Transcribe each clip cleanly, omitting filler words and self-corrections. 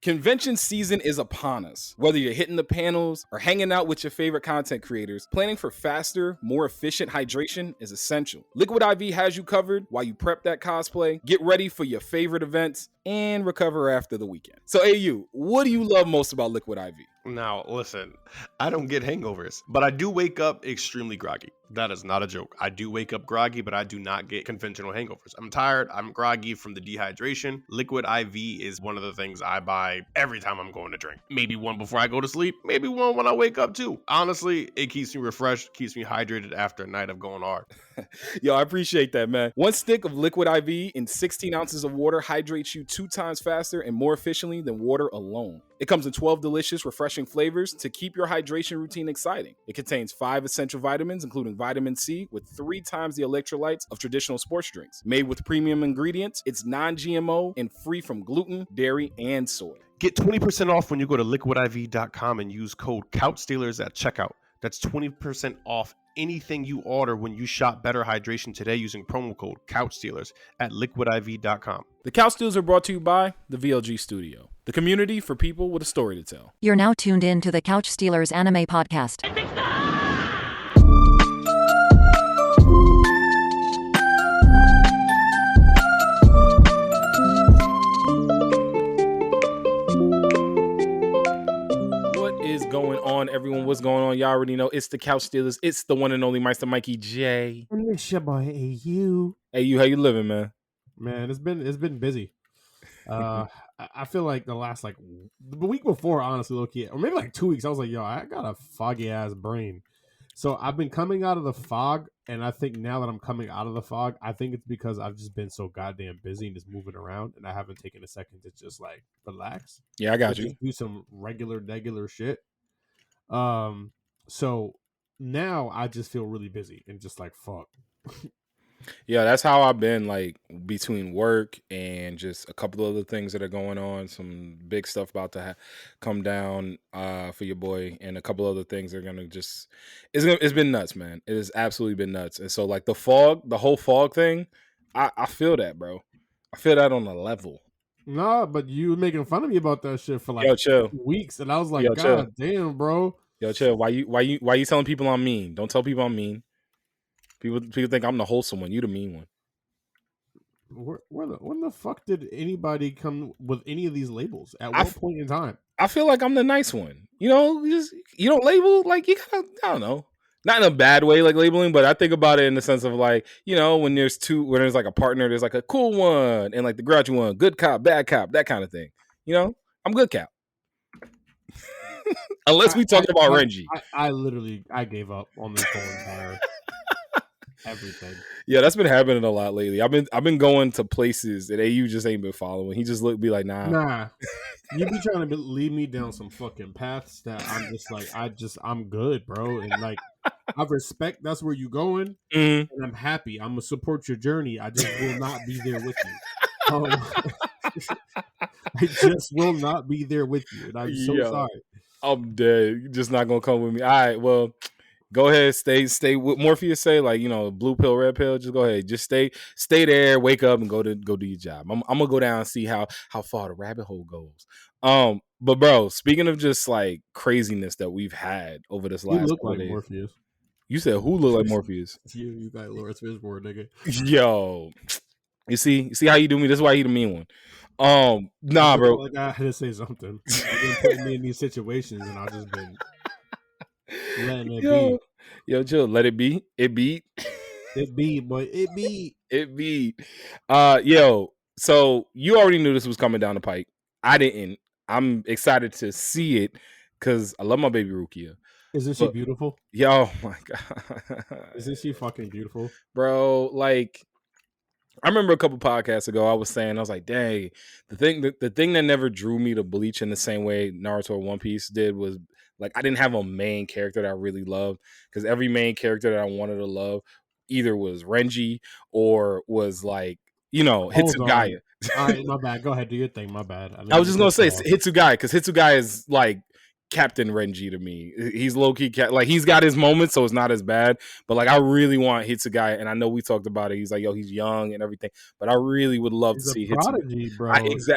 Convention season is upon us. Whether you're hitting the panels or hanging out with your favorite content creators, planning for faster, more efficient hydration is essential. Liquid IV has you covered while you prep that cosplay, get ready for your favorite events, and recover after the weekend. So AU, what do you love most about Liquid IV? Now, listen, I don't get hangovers, but I do wake up extremely groggy. That is not a joke. I do wake up groggy, but I do not get conventional hangovers. I'm tired. I'm groggy from the dehydration. Liquid IV is one of the things I buy every time I'm going to drink. Maybe one before I go to sleep. Maybe one when I wake up too. Honestly, it keeps me refreshed, keeps me hydrated after a night of going hard. Yo, I appreciate that, man. One stick of Liquid IV in 16 ounces of water hydrates you 2 times faster and more efficiently than water alone. It comes in 12 delicious, refreshing flavors to keep your hydration routine exciting. It contains 5 essential vitamins, including vitamin C, with 3 times the electrolytes of traditional sports drinks. Made with premium ingredients, it's non-GMO and free from gluten, dairy, and soy. Get 20% off when you go to liquidiv.com and use code CouchStealers at checkout. That's 20% off anything you order when you shop Better Hydration today using promo code CouchStealers at liquidiv.com. The Couch Steals are brought to you by the VLG Studio, the community for people with a story to tell. You're now tuned in to the Couch Stealers Anime Podcast. Going on, everyone? What's going on? Y'all already know it's the Couch Stealers. It's the one and only Meister Mikey J. And it's your boy AU. AU, how you living, man? Man, it's been busy. I feel like the last the week before, honestly, low-key, or maybe 2 weeks, I was like, yo, I got a foggy ass brain. So I've been coming out of the fog, and I think now that I'm coming out of the fog, I think it's because I've just been so goddamn busy and just moving around, and I haven't taken a second to just relax. Yeah, I got you. Just do some regular shit. So now I just feel really busy and just fuck. Yeah, that's how I've been, between work and just a couple of other things that are going on. Some big stuff about to come down for your boy, and a couple other things that are gonna just it's been nuts, man. It has absolutely been nuts. And so the whole fog thing, I feel that, bro. I feel that on a level. Nah, but you were making fun of me about that shit for chill. 2 weeks, and I was like, Yo, God damn, bro. Yo, chill. Why you telling people I'm mean? Don't tell people I'm mean. People think I'm the wholesome one. You the mean one. When the fuck did anybody come with any of these labels? At what point in time? I feel like I'm the nice one. You don't label, you gotta, I don't know. Not in a bad way, labeling, but I think about it in the sense of when there's a partner, there's a cool one and the grouchy one, good cop, bad cop, that kind of thing. I'm good cop. Unless we talk about Renji. I gave up on this whole entire everything. Yeah, that's been happening a lot lately. I've been going to places that AU just ain't been following. He just be like, nah. You be trying to lead me down some fucking paths that I'm just I'm good, bro. And I respect that's where you going, and I'm happy. I'm gonna support your journey. I just will not be there with you. I just will not be there with you, and I'm so sorry. I'm dead. You're just not gonna come with me. All right, well, go ahead. Stay with Morpheus say, blue pill, red pill. Just go ahead. Just stay there. Wake up and go do your job. I'm gonna go down and see how far the rabbit hole goes. But bro, speaking of just craziness that we've had over this last couple days. Morpheus. You said who looked like Morpheus? You got Lawrence Fishburne, nigga. Yo, you see how you do me. This is why he the mean one. Nah, bro. I had to say something. You've been putting me in these situations, and I've just been letting it be. Yo, chill. Let it be. It beat. It be, boy. It be. It beat. Yo. So you already knew this was coming down the pike. I didn't. I'm excited to see it because I love my baby Rukia. Isn't she beautiful? Yo, my God. Isn't she fucking beautiful? Bro, I remember a couple podcasts ago, I was like, dang, the thing that never drew me to Bleach in the same way Naruto or One Piece did was I didn't have a main character that I really loved, because every main character that I wanted to love either was Renji or was Hitsugaya. All right, my bad. Go ahead, do your thing. My bad. I was just gonna say Hitsugaya, because Hitsugaya is Captain Renji to me. He's low key like he's got his moments, so it's not as bad. But like I really want Hitsugai, and I know we talked about it. He's like, yo, he's young and everything, but I really would love to He's a see Hitsugai. prodigy, bro.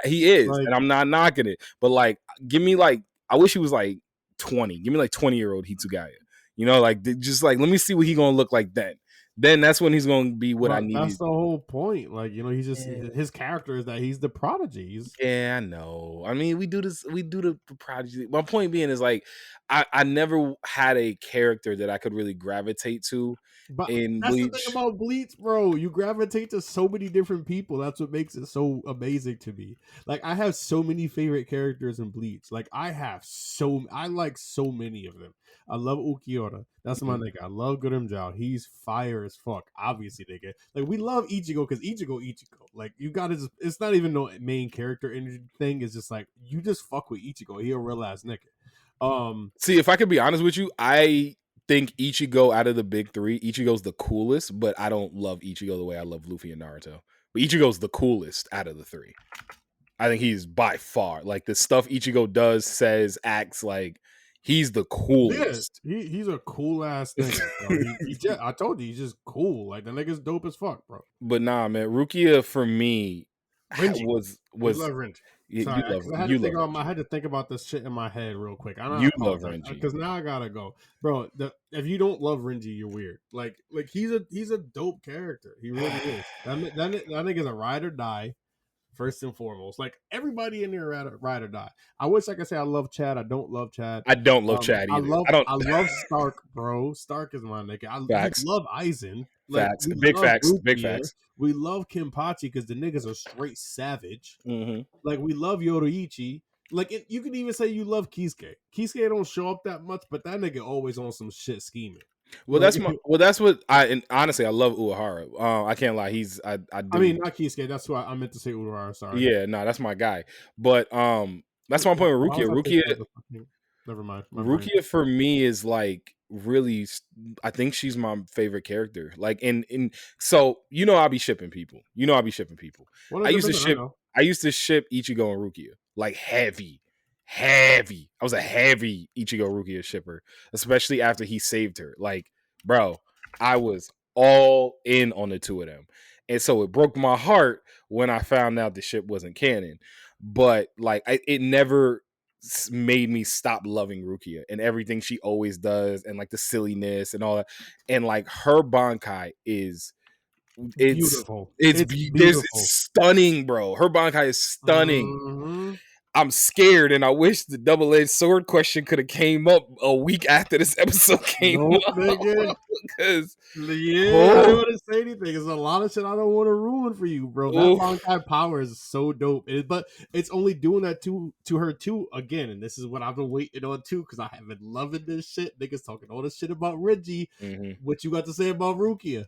He is, Like, and I'm not knocking it. But like, give me like, I wish he was like 20. Give me like 20-year-old Hitsugaya. You know, like just like let me see what he's gonna look like then. Then that's when he's gonna be what I but need. that's the whole point. Like, he's just his character is that he's the prodigy. Yeah, I know. I mean, we do the prodigy. My point being is like, I never had a character that I could really gravitate to But in that's the thing Bleach. about Bleach, bro. You gravitate to so many different people. That's what makes it so amazing to me. Like, I have so many favorite characters in Bleach. Like, I like so many of them. I love Ukiura. That's my nigga. I love Gurumjao. He's fire as fuck. Obviously, nigga. Like, we love Ichigo because Ichigo. Like, you gotta just, it's not even no main character thing. It's just like, you just fuck with Ichigo. He a real ass nigga. See, if I could be honest with you, I think Ichigo out of the big three, Ichigo's the coolest, but I don't love Ichigo the way I love Luffy and Naruto. But Ichigo's the coolest out of the three. I think he's by far like the stuff Ichigo does, says, acts like he's the coolest. Yeah, he's a cool ass nigga, bro. He's just, I told you, he's just cool. Like, the nigga's dope as fuck, bro. But nah, man, Rukia for me Renji. was You love Renji. Sorry, I had to think about this shit in my head real quick. You love Renji because now I gotta go, bro. If you don't love Renji, you're weird. Like he's a dope character. He really is. That nigga's a ride or die. First and foremost, like everybody in there ride or die. I wish I could say I love Chad. I don't love Chad. I don't love Chad either. I love Stark, bro. Stark is my nigga. I love Aizen. Like, facts. Big facts. Rukia. Big facts. We love Kenpachi because the niggas are straight savage. Mm-hmm. Like, we love Yoruichi. Like, you can even say you love Kisuke. Kisuke don't show up that much, but that nigga always on some shit scheming. Well, like, that's what and honestly, I love Uehara. I can't lie. I do. I mean, not Kisuke. That's why I meant to say Uehara. Sorry. Yeah, no, that's my guy. But that's my point with Rukia. Never mind. Rukia for me is like really. I think she's my favorite character. Like in so I'll be shipping people. I'll be shipping people. I used to ship Ichigo and Rukia like heavy. I was a heavy Ichigo Rukia shipper, especially after he saved her. Like, bro, I was all in on the two of them. And so it broke my heart when I found out the ship wasn't canon. But like it never made me stop loving Rukia and everything she always does and like the silliness and all that. And like her Bankai is beautiful. It's stunning, bro. Her Bankai is stunning. Mm-hmm. I'm scared, and I wish the double-edged sword question could have came up a week after this episode came up. Because I don't want to say anything. There's a lot of shit I don't want to ruin for you, bro. That Bankai power is so dope. But it's only doing that to her too again, and this is what I've been waiting on too, because I have been loving this shit. Niggas talking all this shit about Renji. Mm-hmm. What you got to say about Rukia?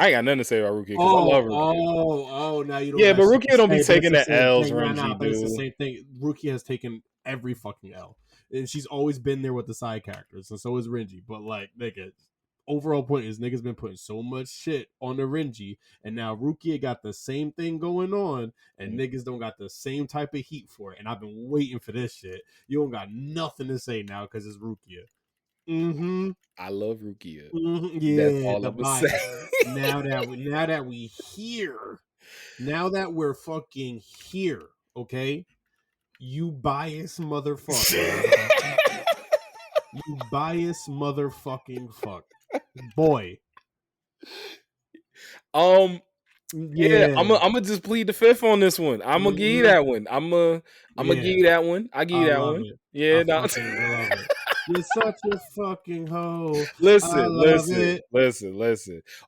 I ain't got nothing to say about Rukia because I love Rukia. Now you don't. Yeah, but Rukia don't be taking the L's. But it's the same thing. Rukia has taken every fucking L, and she's always been there with the side characters, and so is Renji. But like, nigga, overall point is niggas been putting so much shit on the Renji, and now Rukia got the same thing going on, and niggas don't got the same type of heat for it. And I've been waiting for this shit. You don't got nothing to say now because it's Rukia. Mm-hmm. I love Rukia. Mm-hmm. Yeah, that's all I'm gonna say. now that we here, now that we're fucking here, okay? You biased motherfucker. You biased motherfucking fuck, boy. Yeah, I'm gonna just plead the fifth on this one. I'm gonna give you that one. I'm gonna give you that one. I give you that one. Yeah, no. Love it. You're such a fucking hoe. Listen.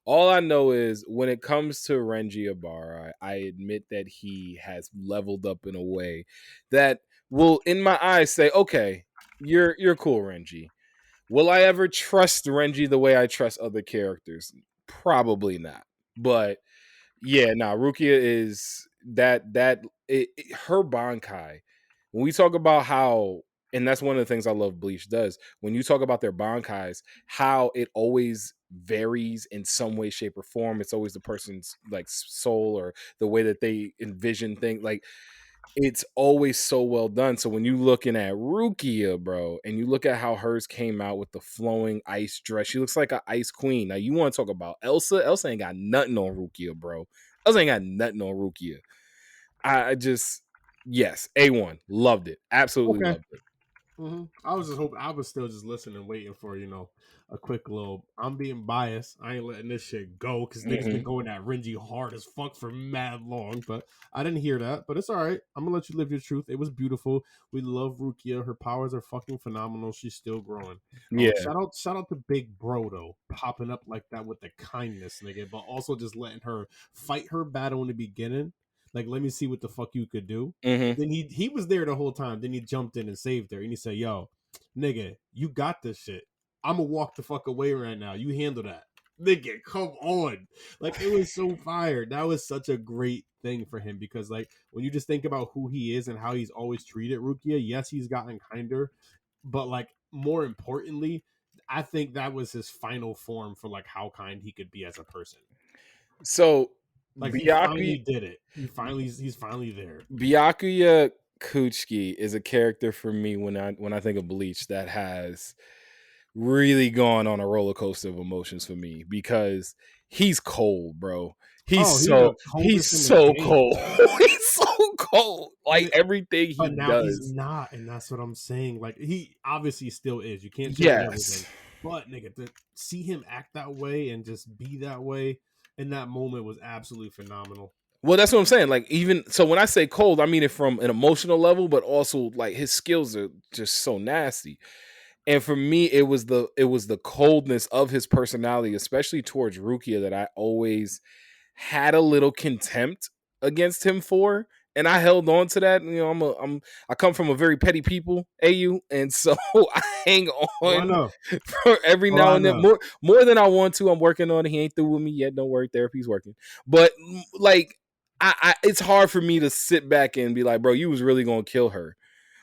All I know is when it comes to Renji Ibarra, I admit that he has leveled up in a way that will, in my eyes, say, "Okay, you're cool, Renji." Will I ever trust Renji the way I trust other characters? Probably not. But yeah, Rukia is her Bankai. When we talk about how, and that's one of the things I love Bleach does, when you talk about their Bankais, how it always varies in some way, shape, or form. It's always the person's like soul or the way that they envision things. Like it's always so well done. So when you looking at Rukia, bro, and you look at how hers came out with the flowing ice dress, she looks like an ice queen. Now you want to talk about Elsa? Elsa ain't got nothing on Rukia, bro. Elsa ain't got nothing on Rukia. I just yes, A1. Loved it. Absolutely Okay. loved it. I was just hoping. I was still just listening, waiting for a quick little. I'm being biased. I ain't letting this shit go because niggas been going that Renji hard as fuck for mad long. But I didn't hear that. But it's all right. I'm gonna let you live your truth. It was beautiful. We love Rukia. Her powers are fucking phenomenal. She's still growing. Yeah. Shout out to Big Bro though, popping up like that with the kindness, nigga. But also just letting her fight her battle in the beginning. Like, let me see what the fuck you could do. Mm-hmm. Then he was there the whole time. Then he jumped in and saved her. And he said, "Yo, nigga, you got this shit. I'ma walk the fuck away right now. You handle that, nigga. Come on." Like, it was so fire. That was such a great thing for him because, like, when you just think about who he is and how he's always treated Rukia, yes, he's gotten kinder, but like more importantly, I think that was his final form for like how kind he could be as a person. So Like he finally did it. He's finally there. Byakuya Kuchiki is a character for me when I think of Bleach that has really gone on a roller coaster of emotions for me because he's cold, bro. He's so cold. He's so cold. Like everything he but now does. He's not, and that's what I'm saying. Like he obviously still is. You can't change everything. But nigga, to see him act that way and just be that way in that moment was absolutely phenomenal. Well, that's what I'm saying. Like, even so, when I say cold, I mean it from an emotional level, but also like his skills are just so nasty. And for me, it was the coldness of his personality, especially towards Rukia, that I always had a little contempt against him for. And I held on to that. You know, I come from a very petty people, AU, and so I hang on for every now and then more than I want to. I'm working on it. He ain't through with me yet. Don't worry, therapy's working. But like, it's hard for me to sit back and be like, bro, you was really gonna kill her.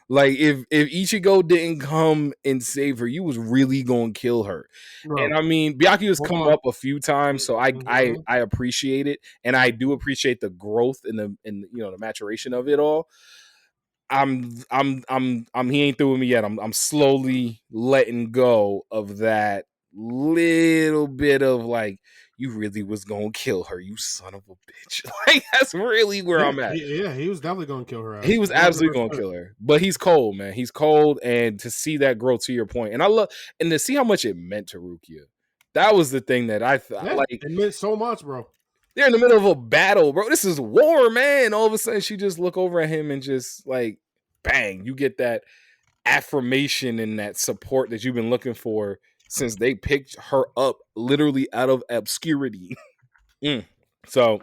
Like if Ichigo didn't come and save her, you was really gonna kill her. Bro. And I mean, Byakuya has come up a few times, so I appreciate it, and I do appreciate the growth and the maturation of it all. He ain't through with me yet. I'm slowly letting go of that little bit of like, you really was gonna kill her, you son of a bitch. Like that's really where I'm at. He was definitely gonna kill her. He was absolutely gonna kill her. But he's cold, man. He's cold, and to see that growth, to your point, and I love, and to see how much it meant to Rukia. That was the thing that I thought. Like it meant so much, bro. They're in the middle of a battle, bro. This is war, man. All of a sudden, she just look over at him and just like, bang! You get that affirmation and that support that you've been looking for since they picked her up literally out of obscurity. So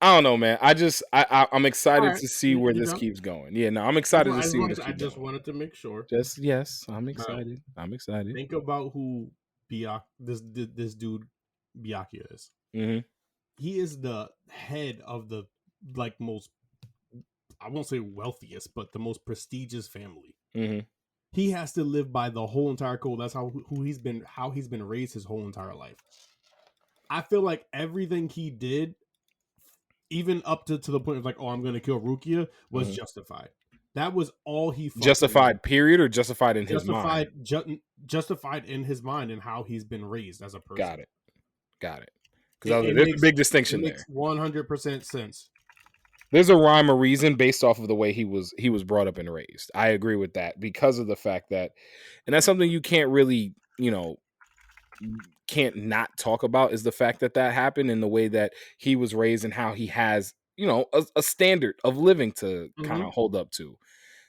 I don't know, man. I'm excited to see where this keeps going. Yeah, no, I'm excited to see where this keeps going. I just wanted to make sure. Yes, I'm excited. I'm excited. Think about who this dude Byakuya is. Mm-hmm. He is the head of the like most, I won't say wealthiest, but the most prestigious family. Mm-hmm. He has to live by the whole entire code. That's how he's been raised his whole entire life. I feel like everything he did, even up to the point of like, oh, I'm going to kill Rukia, was justified. That was all he justified. Period, or justified in his mind. Justified in his mind and how he's been raised as a person. Got it. Because there's a big distinction there. 100% sense. There's a rhyme or reason based off of the way he was brought up and raised. I agree with that because of the fact that, and that's something you can't really, can't not talk about, is the fact that happened in the way that he was raised and how he has, a standard of living to kind of hold up to.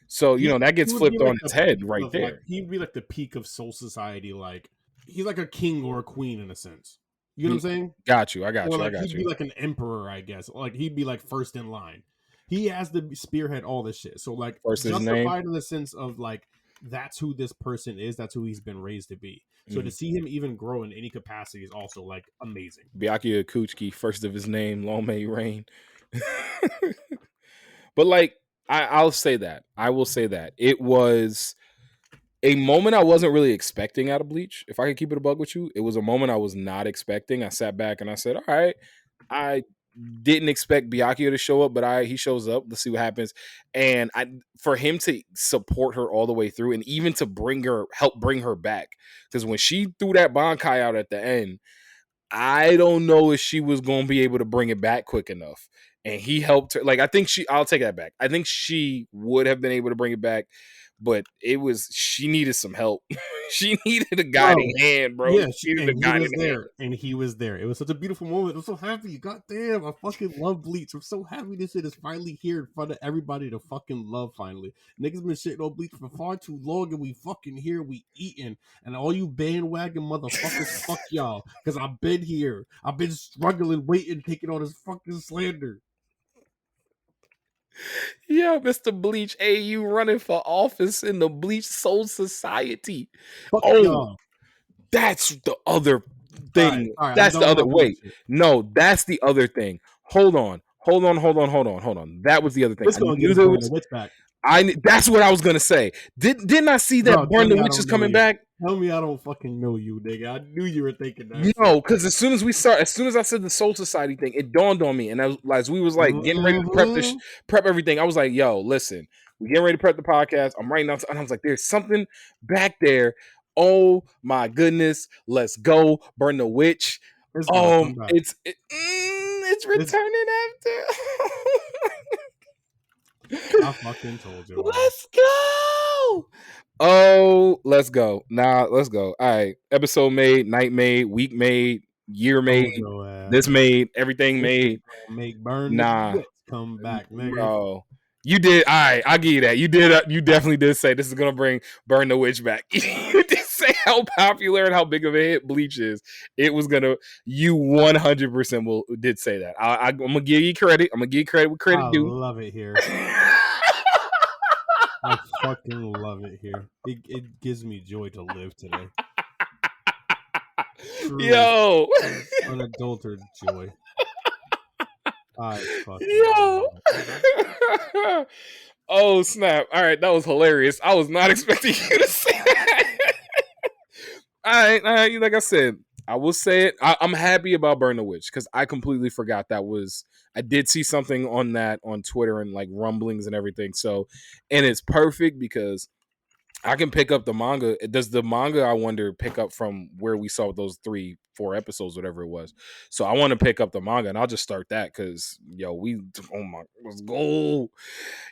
So, that gets flipped on its head right there. Like, he'd be like the peak of soul society. Like he's like a king or a queen in a sense. You know what I'm saying? Got you. I got you. He'd be like an emperor, I guess. Like he'd be like first in line. He has to spearhead all this shit. So like justified in the sense of like, that's who this person is. That's who he's been raised to be. So to see him even grow in any capacity is also like amazing. Byakuya Kuchiki, first of his name, long may he reign. But like, I'll say that. I will say that it was a moment I wasn't really expecting out of Bleach. If I could keep it a bug with you, it was a moment I was not expecting. I sat back and I said, all right, I didn't expect Byakuya to show up, but he shows up. Let's see what happens. And for him to support her all the way through, and even to help bring her back, because when she threw that Bankai out at the end, I don't know if she was going to be able to bring it back quick enough. And he helped her. Like, I'll take that back. I think she would have been able to bring it back, but she needed some help. She needed a guiding hand, bro. Yeah, She needed a guiding hand. And he was there. It was such a beautiful moment. I'm so happy. God damn, I fucking love Bleach. I'm so happy this shit is finally here in front of everybody to fucking love finally. Niggas been shitting on Bleach for far too long, and we fucking here, we eating. And all you bandwagon motherfuckers, fuck y'all. Because I've been here. I've been struggling, waiting, taking all this fucking slander. Yeah, Mr. Bleach, hey, you running for office in the Bleach Soul Society. Fuck y'all. That's the other thing. All right, that's the other. Wait, no, that's the other thing. Hold on. That was the other thing. It's gonna get the witch back. That's what I was gonna say. Didn't I see that Burn the Witch is coming back? Tell me I don't fucking know you, nigga. I knew you were thinking that. No, because as soon as I said the Soul Society thing, it dawned on me, and as we was like getting ready to prep everything, I was like, "Yo, listen, we getting ready to prep the podcast. I'm writing out, and I was like, there's something back there. Oh my goodness, let's go, Burn the Witch. It's returning after." I fucking told you. Let's go. Oh, let's go. Let's go. All right. Episode made, night made, week made, year made, this made, everything made. Make Burn come back, nigga. Bro. You did. All right. I'll give you that. You did. You definitely did say this is going to bring Burn the Witch back. You did say how popular and how big of a hit Bleach is. It was going to, you 100% did say that. I'm going to give you credit. I'm going to give you credit with credit due. I love it here. I fucking love it here. It gives me joy to live today. Yo, unadulterated joy. I fucking yo. Oh snap! All right, that was hilarious. I was not expecting you to say that. All right. Like I said, I will say it. I'm happy about Burn the Witch because I completely forgot that was. I did see something on that on Twitter and like rumblings and everything. So, and it's perfect because I can pick up the manga. Does the manga, I wonder, pick up from where we saw those 3-4 episodes, whatever it was? So I want to pick up the manga and I'll just start that because let's go.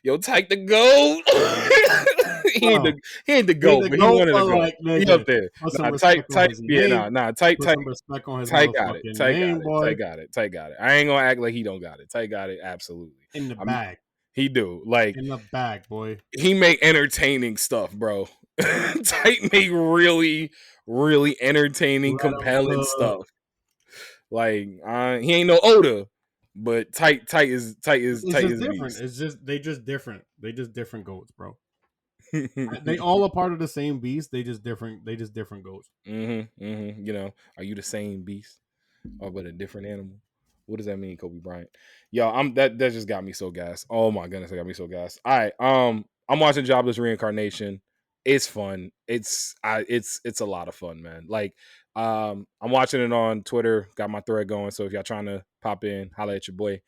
Yo, take the gold. He ain't the goat, but he wanted to go. He up there. Ty got it. Ty got it. I ain't gonna act like he don't got it. Ty got it. Absolutely. In the bag. He do. Like in the bag, boy. He make entertaining stuff, bro. Tight make really, really entertaining, compelling stuff. Like he ain't no Oda, but tight is different. They just different. They just different goats, bro. They all are part of the same beast. They just different goats. You know, are you the same beast or but a different animal? What does that mean, Kobe Bryant? Yo, that just got me so gassed. Oh my goodness, it got me so gassed. All right, I'm watching Jobless Reincarnation. It's fun. It's a lot of fun, man. Like, I'm watching it on Twitter. Got my thread going. So if y'all trying to pop in, holla at your boy.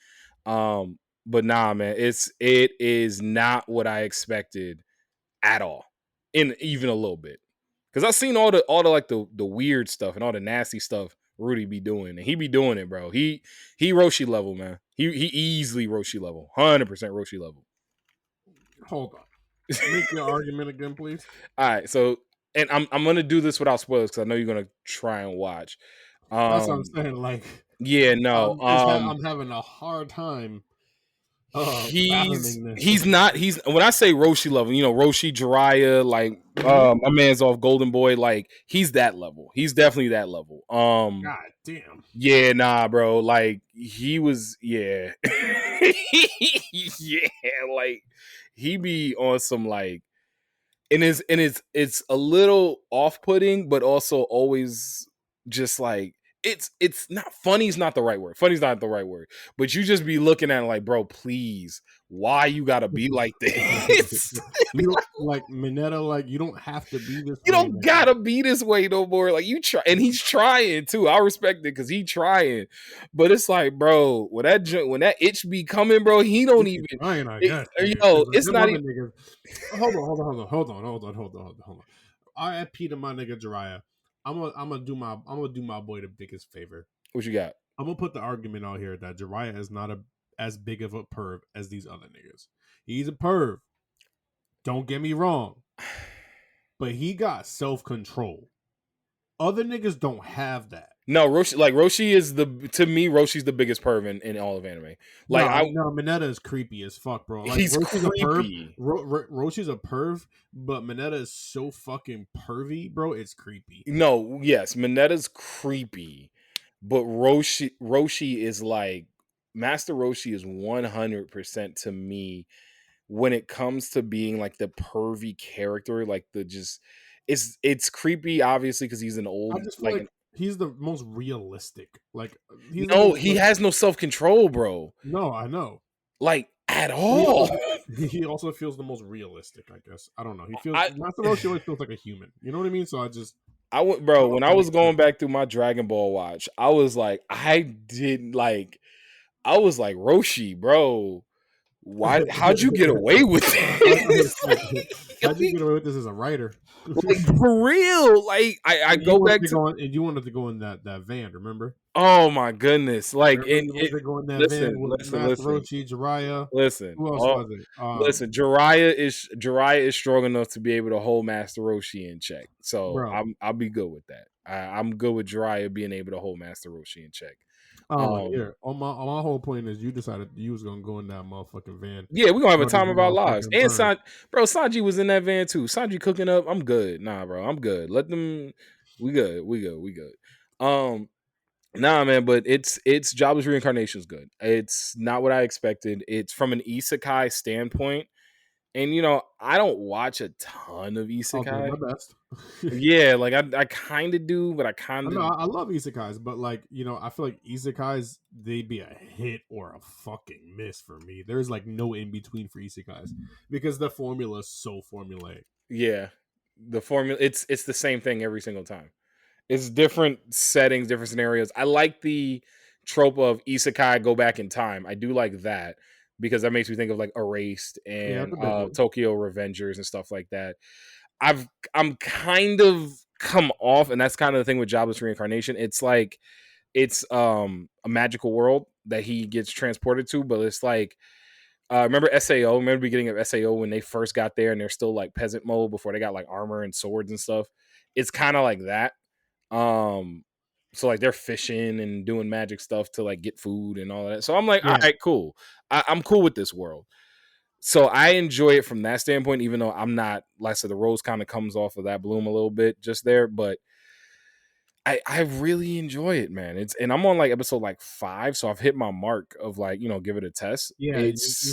But nah, man, it is not what I expected at all, in even a little bit. Because I've seen all the like the weird stuff and all the nasty stuff Rudy be doing, and he be doing it, bro. He Roshi level, man. He easily Roshi level, 100% Roshi level. Hold on, make your argument again, please. All right, so and I'm gonna do this without spoilers because I know you're gonna try and watch. That's what I'm saying. Like, yeah, no, I'm having a hard time. He's not. When I say Roshi level, you know, Roshi, Jiraiya, like my man's off Golden Boy, like he's that level. He's definitely that level. God damn. Yeah, nah, bro. Like he was, yeah, yeah. Like he be on some like, and it's a little off putting, but also always just like it's not funny's not the right word. Funny's not the right word. But you just be looking at it like, bro, please, why you gotta be like this? You don't like Mineta, like you don't have to be this You way, don't man. gotta be this way no more. Like you try, and he's trying too. I respect it because he trying, but it's like, bro, when that itch be coming, bro, he don't He's even. trying, I guess. Yo, it's Them not other even. niggas. Hold on. RIP to my nigga Jiraiya. I'm gonna do my boy the biggest favor. What you got? I'm gonna put the argument out here that Jiraiya is not as big of a perv as these other niggas. He's a perv. Don't get me wrong, but he got self-control. Other niggas don't have that. No, Roshi is to me, Roshi's the biggest perv in all of anime. Like No, Mineta is creepy as fuck, bro. Like he's Roshi's a perv. creepy. Roshi's a perv, but Mineta is so fucking pervy, bro. It's creepy. No, yes, Mineta's creepy, but Roshi is like Master Roshi is 100% to me when it comes to being like the pervy character, like the just it's creepy obviously because he's an old I just feel like he's the most realistic. Like he's no, he has no self-control, bro. No, I know. Like at all. He also feels the most realistic, I guess. I don't know. He feels Master Roshi always feels like a human. You know what I mean? So I went, bro, when I was going back through my Dragon Ball watch, I was like, Roshi, bro. Why? How'd you get away with this? How'd you get away with this as a writer? Like for real? Like I go back to and you wanted to go in that van, remember? Oh my goodness! Like go in that van with Master Roshi, Jiraiya. Listen, who else was it? Listen, Jiraiya is strong enough to be able to hold Master Roshi in check. So Bro. I'll be good with that. I'm good with Jiraiya being able to hold Master Roshi in check. Here on my whole point is you decided you was gonna go in that motherfucking van. Yeah, we're gonna have a time of our lives. And Sanji was in that van too. Sanji cooking up. I'm good. Nah, bro, I'm good. Let them. We good. Nah, man, but it's Jobless Reincarnation is good. It's not what I expected. It's from an isekai standpoint. And I don't watch a ton of isekai. I'll do my best. Yeah, like I kind of do, but I kind of. I love isekais, but I feel like isekais they'd be a hit or a fucking miss for me. There's like no in between for isekais because the formula is so formulaic. Yeah, the formula it's the same thing every single time. It's different settings, different scenarios. I like the trope of isekai go back in time. I do like that because that makes me think of like Erased and Tokyo Revengers and stuff like that. I'm kind of come off, and that's kind of the thing with Jobless Reincarnation. It's like it's a magical world that he gets transported to, but it's like remember SAO? Remember the beginning of SAO when they first got there and they're still like peasant mode before they got like armor and swords and stuff. It's kind of like that. So like they're fishing and doing magic stuff to like get food and all that. So I'm like, all right, cool. I'm cool with this world. So I enjoy it from that standpoint, even though I'm not, like I said, the rose kind of comes off of that bloom a little bit just there, but I really enjoy it, man. And I'm on like episode like 5, so I've hit my mark of like, give it a test. Yeah,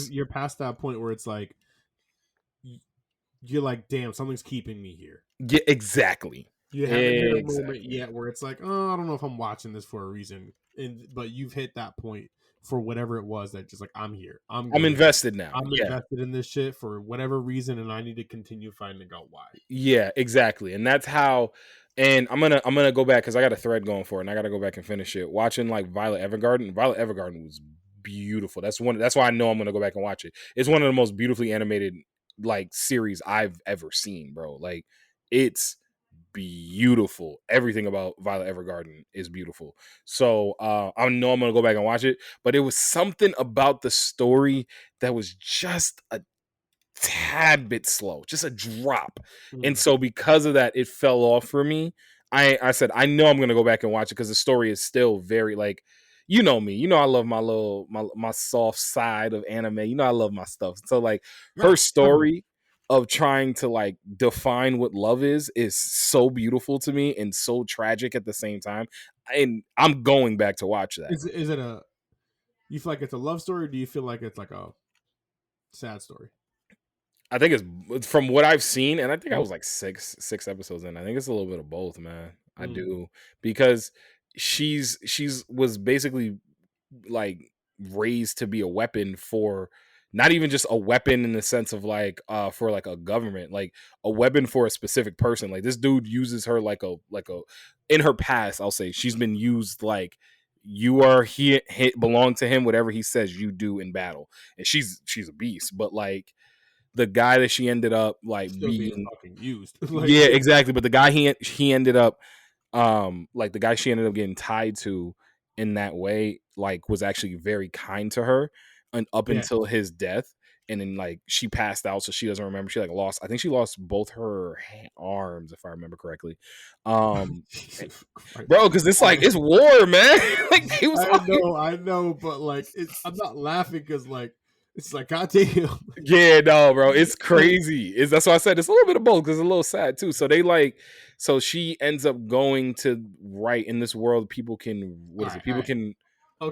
you're past that point where it's like you're like, damn, something's keeping me here. Yeah, exactly. You haven't hit a moment yet where it's like, oh, I don't know if I'm watching this for a reason, but you've hit that point for whatever it was that just like I'm here. I'm invested now. I'm invested in this shit for whatever reason, and I need to continue finding out why. Yeah, exactly, and that's how. And I'm gonna go back because I got a thread going for it, and I got to go back and finish it. Watching like Violet Evergarden. Violet Evergarden was beautiful. That's why I know I'm gonna go back and watch it. It's one of the most beautifully animated like series I've ever seen, bro. Like it's beautiful. Everything about Violet Evergarden is beautiful. So I know I'm gonna go back and watch it, but it was something about the story that was just a tad bit slow, just a drop. And so because of that, it fell off for me. I said I know I'm gonna go back and watch it because the story is still very like, you know me, I love my soft side of anime. I love my stuff. So like her story of trying to like define what love is so beautiful to me and so tragic at the same time. And I'm going back to watch that. Is it you feel like it's a love story, or do you feel like it's like a sad story? I think it's from what I've seen, and I think I was like six episodes in. I think it's a little bit of both, man. I do, because she's was basically like raised to be a weapon for not even just a weapon in the sense of like for like a government, like a weapon for a specific person. Like this dude uses her like a in her past, I'll say she's been used like you are he belong to him, whatever he says you do in battle. And she's a beast, but like the guy that she ended up like Still being being fucking used. yeah, exactly. But the guy he ended up like the guy she ended up getting tied to in that way like was actually very kind to her and up Yeah. until his death, and then like she passed out, so she doesn't remember. She like lost, I think she lost both her arms if I remember correctly. Jesus Christ. Bro, because it's like it's war, man. Like he was I know, but like I'm not laughing because like it's like goddamn. yeah, no, bro, it's crazy. It's that's why I said it's a little bit of both because it's a little sad too. So they like, so she ends up going to write in this world. People can what is it? People can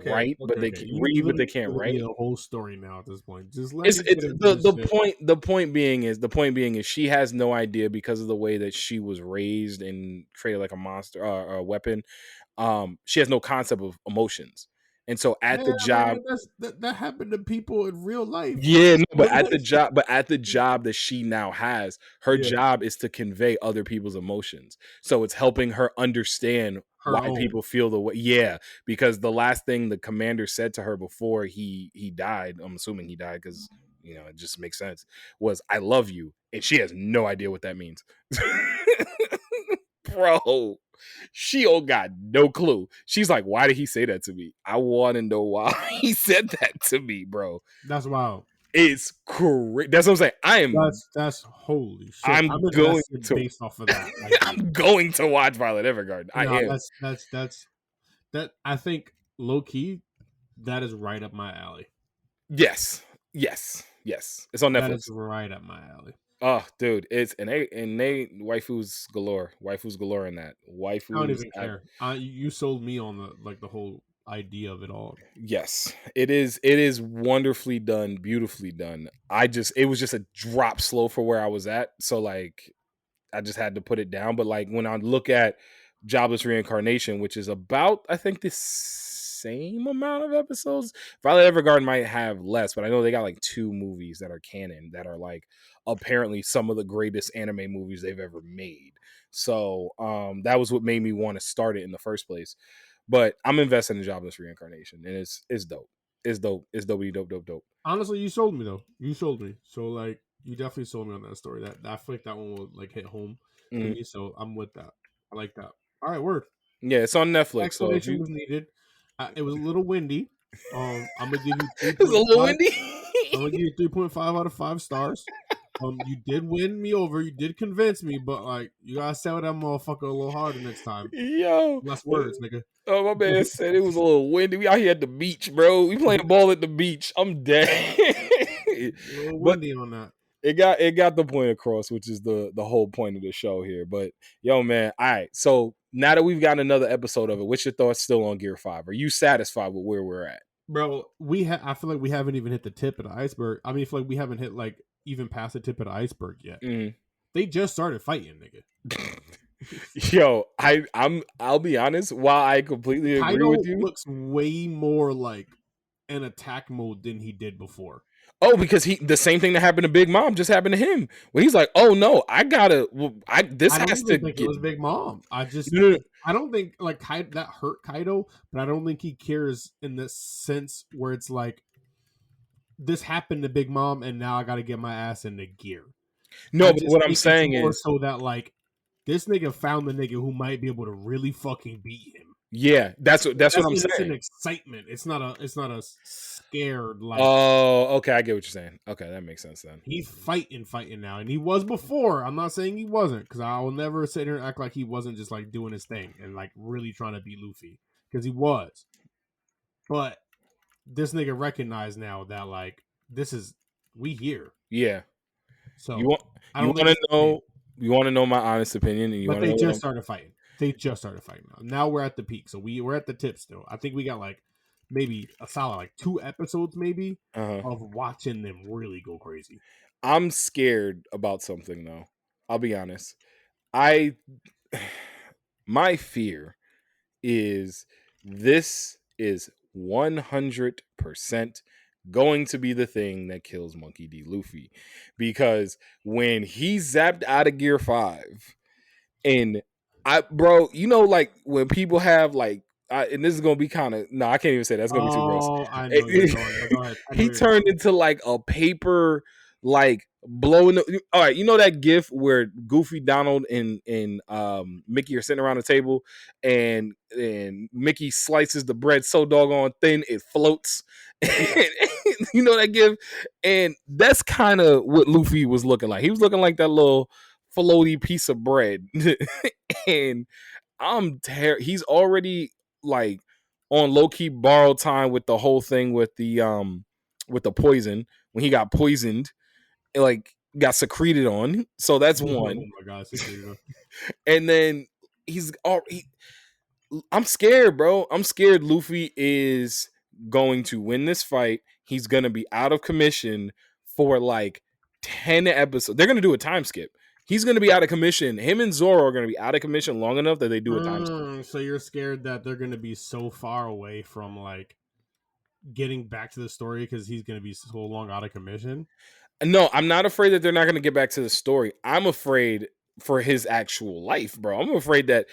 write, but they can read, but they can't write. A whole story now at this point. Just let It's me get into the this shit. point. The point being is she has no idea because of the way that she was raised and treated like a monster, a weapon. She has no concept of emotions, and so at the job. Man, that happened to people in real life. Yeah, no, but at the job that she now has, her Yeah. job is to convey other people's emotions. So it's helping her understand Her why own. people feel the way. Yeah, because the last thing the commander said to her before he died, I'm assuming he died because you know it just makes sense, was "I love you," and she has no idea what that means. Bro, she don't got no clue. She's like, why did he say that to me? I want to know why he said that to me, bro. That's wild. It's crazy. That's what I'm saying. That's holy shit. I'm I'm going invested to based off of that. Like, I'm going to watch Violet Evergarden. I no, am. that's that. I think low key, that is right up my alley. Yes. It's on That Netflix. is right up my alley. Oh, dude, it's and they waifus galore in that. Waifus. I don't even care. You sold me on the whole idea of it all. Yes, it is. It is wonderfully done, beautifully done. It was just a drop slow for where I was at. So like, I just had to put it down. But like when I look at Jobless Reincarnation, which is about I think the same amount of episodes, Violet Evergarden might have less, but I know they got like 2 movies that are canon that are like apparently some of the greatest anime movies they've ever made. So that was what made me want to start it in the first place. But I'm invested in Jobless Reincarnation, and it's dope. It's dope. It's dope. Honestly, you sold me though. You sold me. So like, you definitely sold me on that story. That I feel like that one will like hit home to me. So I'm with that. I like that. All right, word. Yeah, it's on Netflix. So if Explanation was needed. It was a little windy. I'm gonna give you 3.5. it's a little windy. I'm gonna give you 3.5 out of 5 stars. You did win me over. You did convince me, but like you gotta sell that motherfucker a little harder next time. Yo, Less words, nigga. Oh, my man said it was a little windy. We out here at the beach, bro. We playing ball at the beach. I'm dead. A little windy on that. It got the point across, which is the whole point of the show here. But yo, man, all right. So now that we've got another episode of it, what's your thoughts still on Gear 5? Are you satisfied with where we're at? Bro, I feel like we haven't even hit the tip of the iceberg. I mean, I feel like we haven't hit like even past the tip of the iceberg yet. They just started fighting, nigga. Yo, I'll be honest. While I completely agree Kaido with you, looks way more like an attack mode than he did before. Oh, because the same thing that happened to Big Mom just happened to him. When he's like, "Oh no, I gotta. I don't think it was Big Mom. I don't think like that hurt Kaido, but I don't think he cares in the sense where it's like this happened to Big Mom, and now I got to get my ass into gear. No, but what I'm saying is so that like this nigga found the nigga who might be able to really fucking beat him. Yeah, that's what I'm saying. It's an excitement. It's not a scared like. Oh, okay, I get what you're saying. Okay, that makes sense then. He's fighting now, and he was before. I'm not saying he wasn't, because I will never sit here and act like he wasn't just like doing his thing and like really trying to beat Luffy, because he was. But this nigga recognized now that like we here. Yeah. So you want to know my honest opinion, and but they just started fighting. They just started fighting now. Now we're at the peak, so we're at the tip still. I think we got like maybe a solid like 2 episodes maybe of watching them really go crazy. I'm scared about something though. I'll be honest. My fear is this is 100% going to be the thing that kills Monkey D. Luffy, because when he zapped out of Gear 5, and bro, like when people have like, and this is gonna be kind of, no, I can't even say that. That's gonna be too gross. Oh, I know you're going. But go ahead. I know He you're turned going. into like a paper, like blowing. All right, that GIF where Goofy, Donald, and Mickey are sitting around the table, and Mickey slices the bread so doggone thin it floats. That GIF, and that's kind of what Luffy was looking like. He was looking like that little floaty piece of bread, and he's already like on low key borrowed time with the whole thing with the poison, when he got poisoned, like got secreted on. So that's one. Oh my god, secreted. And then I'm scared, bro. I'm scared Luffy is going to win this fight. He's going to be out of commission for like 10 episodes. They're going to do a time skip. He's going to be out of commission. Him and Zoro are going to be out of commission long enough that they do a time skip. So you're scared that they're going to be so far away from like getting back to the story because he's going to be so long out of commission? No, I'm not afraid that they're not going to get back to the story. I'm afraid for his actual life, bro. I'm afraid that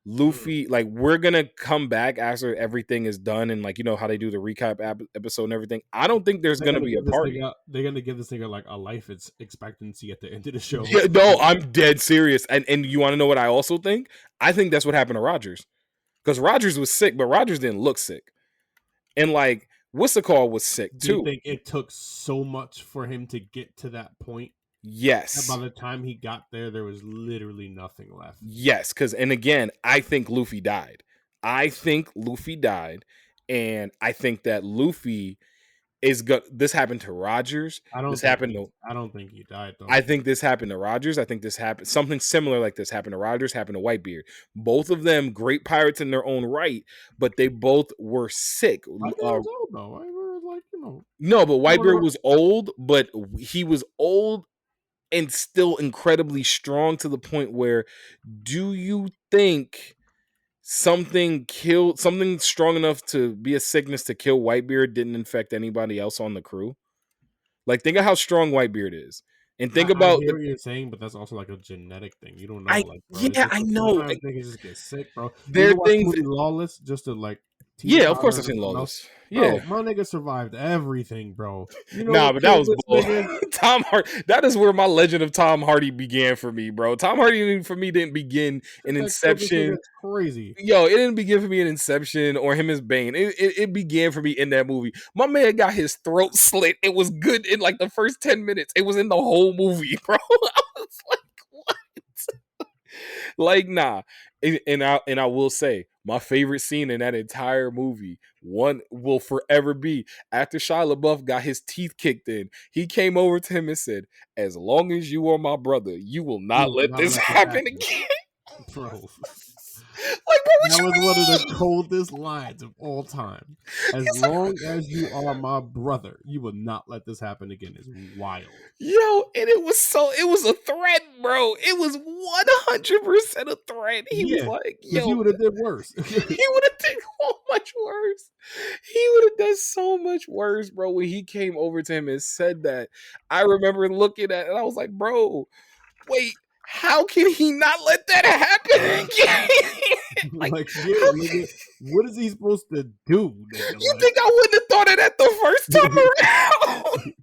Luffy, like, we're gonna come back after everything is done, and like, how they do the recap episode and everything. I don't think there's gonna be a party. They're gonna give this nigga like a life expectancy at the end of the show. Yeah, no, I'm dead serious. And you want to know what I also think? I think that's what happened to Rogers, because Rogers was sick, but Rogers didn't look sick, and like what's the call was sick too. Do you think it took so much for him to get to that point? Yes. By the time he got there was literally nothing left. Yes, and again, I think Luffy died. And I think that Luffy is this happened to Rogers. I don't think he died though. I think this happened to Rogers. I think this happened, something similar like this happened to Rogers, happened to Whitebeard. Both of them great pirates in their own right, but they both were sick. Whitebeard was old though. No, but Whitebeard was old, but he was old and still incredibly strong to the point where, do you think something strong enough to be a sickness to kill Whitebeard didn't infect anybody else on the crew? Like, think of how strong Whitebeard is, and think about. I hear what you're saying, but that's also like a genetic thing. You don't know. I know. Sometimes niggas just get sick, bro. There are things. Lawless, just to like. Yeah, of course I've seen Lawless. Yeah, bro, my nigga survived everything, bro. But that was bull. Tom Hardy. That is where my legend of Tom Hardy began for me, bro. Tom Hardy for me didn't begin in Inception. That's crazy. Yo, it didn't begin for me in Inception or him as Bane. It began for me in that movie. My man got his throat slit. It was good in like the first 10 minutes. It was in the whole movie, bro. I was like, what? Like, nah. And I will say, my favorite scene in that entire movie, one will forever be after Shia LaBeouf got his teeth kicked in. He came over to him and said, "As long as you are my brother, you will not let this happen again." Bro. Like, bro, that was one of the coldest lines of all time. As long as you are my brother, you will not let this happen again. It's wild. Yo, and it was a threat, bro. It was 100% a threat. He was like, yo, he would have did worse. He would have done so much worse. He would have done so much worse, bro. When he came over to him and said that, I remember looking at it and I was like, bro, wait, how can he not let that happen again? Nigga, what is he supposed to do? Nigga? You think I wouldn't have thought of that the first time around?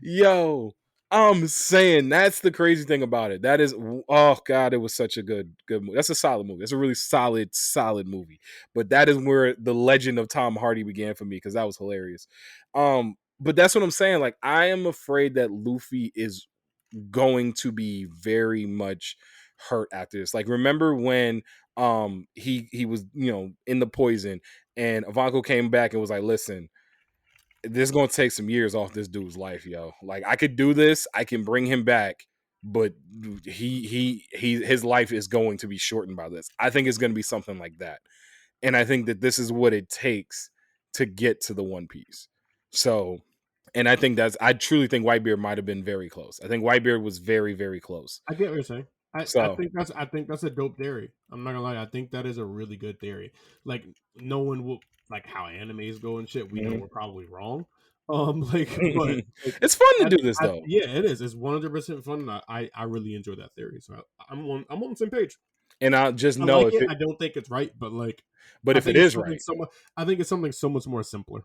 Yo, I'm saying that's the crazy thing about it. That is, oh god, it was such a good movie. That's a solid movie. That's a really solid movie. But that is where the legend of Tom Hardy began for me, because that was hilarious. But that's what I'm saying. Like, I am afraid that Luffy is going to be very much hurt after this. Like, remember when he was in the poison, and Ivanko came back and was like, listen, this is gonna take some years off this dude's life, yo. Like, I could do this, I can bring him back, but his life is going to be shortened by this. I think it's gonna be something like that, and I think that this is what it takes to get to the One Piece. So, and I truly think Whitebeard might have been very close. I think Whitebeard was very, very close. I get what you're saying. I So think that's a dope theory. I'm not gonna lie. I think that is a really good theory. Like no one will like how animes go and shit. We know mhm. we're probably wrong. But like, It's fun to do this though, yeah, it is. It's 100% fun. And I really enjoy that theory. So I'm on the same page. and I'll just I know like if it. it. I don't think it's right, but like But I if it think it's is something right, so much. I think it's something so much more simpler.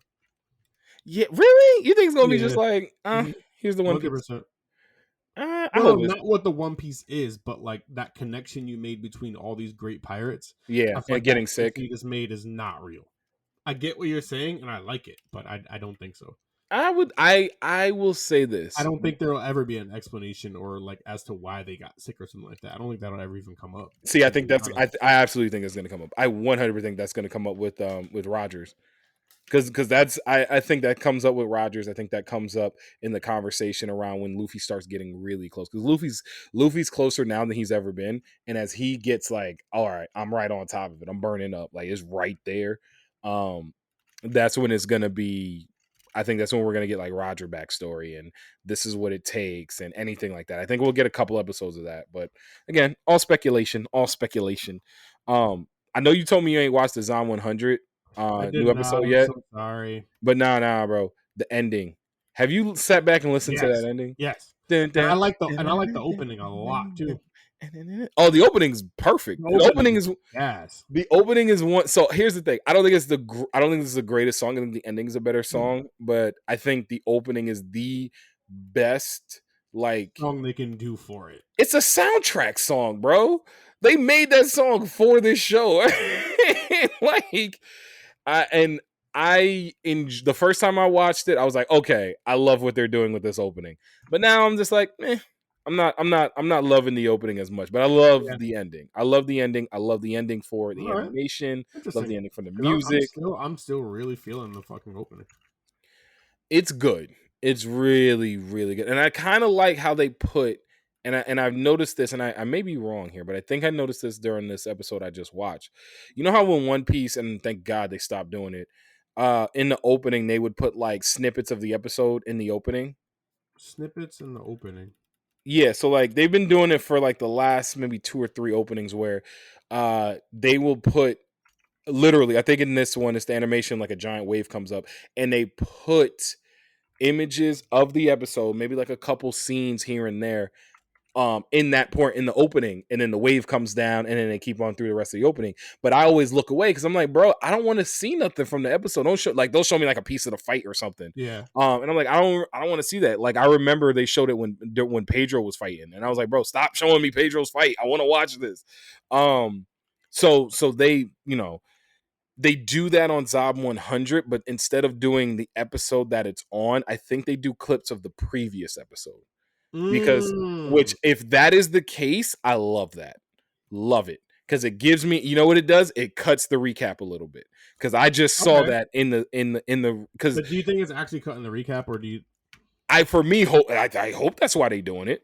yeah, really, you think it's gonna be just Yeah, like, here's the One Piece. 100%. I No, hope it's not what the One Piece is, but like that connection you made between all these great pirates. yeah, I feel and like that getting connection sick. you just made is not real. I get what you're saying, and I like it, but I don't think so. I will say I this. don't think there will ever be an explanation or like as to why they got sick or something like that. I don't think that'll ever even come up. See, I To think be that's honest, I absolutely think it's gonna come up. I 100% think that's gonna come up with Rogers. Because that's I think that comes up with Rogers. I think that comes up in the conversation around when Luffy starts getting really close. Because Luffy's closer now than he's ever been, and as he gets like, all right, I'm right on top of it. I'm burning up. Like it's right there. Um, that's when it's gonna be. I think that's when we're gonna get like Roger backstory and this is what it takes and anything like that. I think we'll get a couple episodes of that, but again, all speculation. All speculation. I know you told me you ain't watched the Zom 100 I did new not. episode I'm yet. so sorry. But nah, bro. The ending. Have you sat back and listened to that Yes, ending? yes, Dun, and dun, I dun, like the dun, dun, opening a lot too. Oh, the opening's perfect. The opening is yes. The opening is one. So here's the thing. I don't think I don't think this is the greatest song. I think the ending is a better song, but I think the opening is the best. Like Song they can do for it. it's a soundtrack song, bro. They made that song for this show. Like and I in the first time I watched it, I was like, okay, I love what they're doing with this opening. But now I'm just like, I'm not loving the opening as much, but I love Yeah. the ending. I love the ending. I love the ending for the All right. animation. Love Interesting. the ending for the Because music. I'm still really feeling the fucking opening. It's good. It's really, really good. And I kind of like how they put and I've noticed this, and I may be wrong here, but I think I noticed this during this episode I just watched. You know how when One Piece, and thank God they stopped doing it, in the opening they would put like snippets of the episode in the opening. Snippets in the opening. Yeah, so like they've been doing it for like the last maybe 2 or 3 openings where they will put literally, I think in this one it's the animation like a giant wave comes up and they put images of the episode, maybe like a couple scenes here and there, in that point in the opening, and then the wave comes down, and then they keep on through the rest of the opening. But I always look away because I'm like, bro, I don't want to see nothing from the episode. Don't show like they'll show me like a piece of the fight or something. Yeah. And I'm like, I don't want to see that. Like I remember they showed it when Pedro was fighting, and I was like, bro, stop showing me Pedro's fight. I want to watch this. So they, they do that on Zob 100, but instead of doing the episode that it's on, I think they do clips of the previous episode. Because which if that is the case, I love that. Love it. Because it gives me, you know what it does? It cuts the recap a little bit. Because I just saw that in the because But do you think it's actually cutting the recap, or do you? I hope that's why they doing it.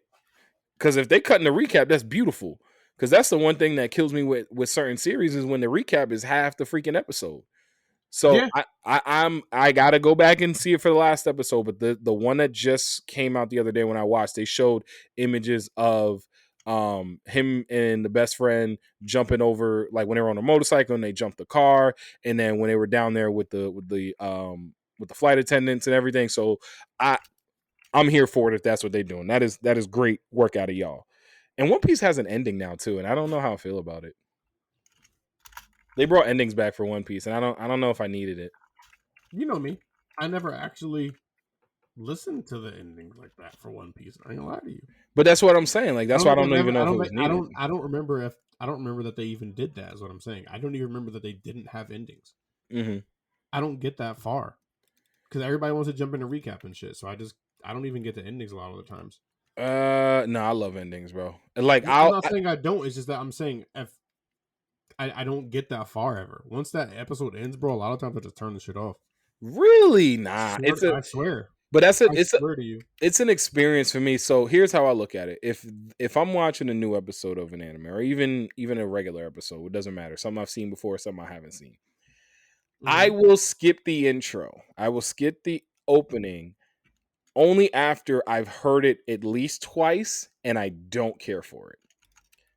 Because if they cutting the recap, that's beautiful. Because that's the one thing that kills me with certain series is when the recap is half the freaking episode. So Yeah. I gotta go back and see it for the last episode, but the one that just came out the other day when I watched, they showed images of him and the best friend jumping over, like when they were on a motorcycle and they jumped the car, and then when they were down there with the flight attendants and everything. So I'm here for it if that's what they're doing. That is great work out of y'all. And One Piece has an ending now too, and I don't know how I feel about it. They brought endings back for One Piece, and I don't know if I needed it. You know me. I never actually listened to the endings like that for One Piece. I ain't gonna lie to you. But that's what I'm saying. Like that's why I don't even know if it was I needed. don't remember that they even did that. Is what I'm saying. I don't even remember that they didn't have endings. Mm-hmm. I don't get that far because everybody wants to jump into recap and shit. So I don't even get the endings a lot of the times. No, I love endings, bro. Like I'm not saying I don't. It's just that I'm saying if I don't get that far ever. Once that episode ends, bro, a lot of times I just turn the shit off. Really, nah. I swear. But I swear to you. It's an experience for me. So here's how I look at it. If I'm watching a new episode of an anime, or even a regular episode, it doesn't matter. Something I've seen before, something I haven't seen. Mm-hmm. I will skip the intro. I will skip the opening only after I've heard it at least twice and I don't care for it.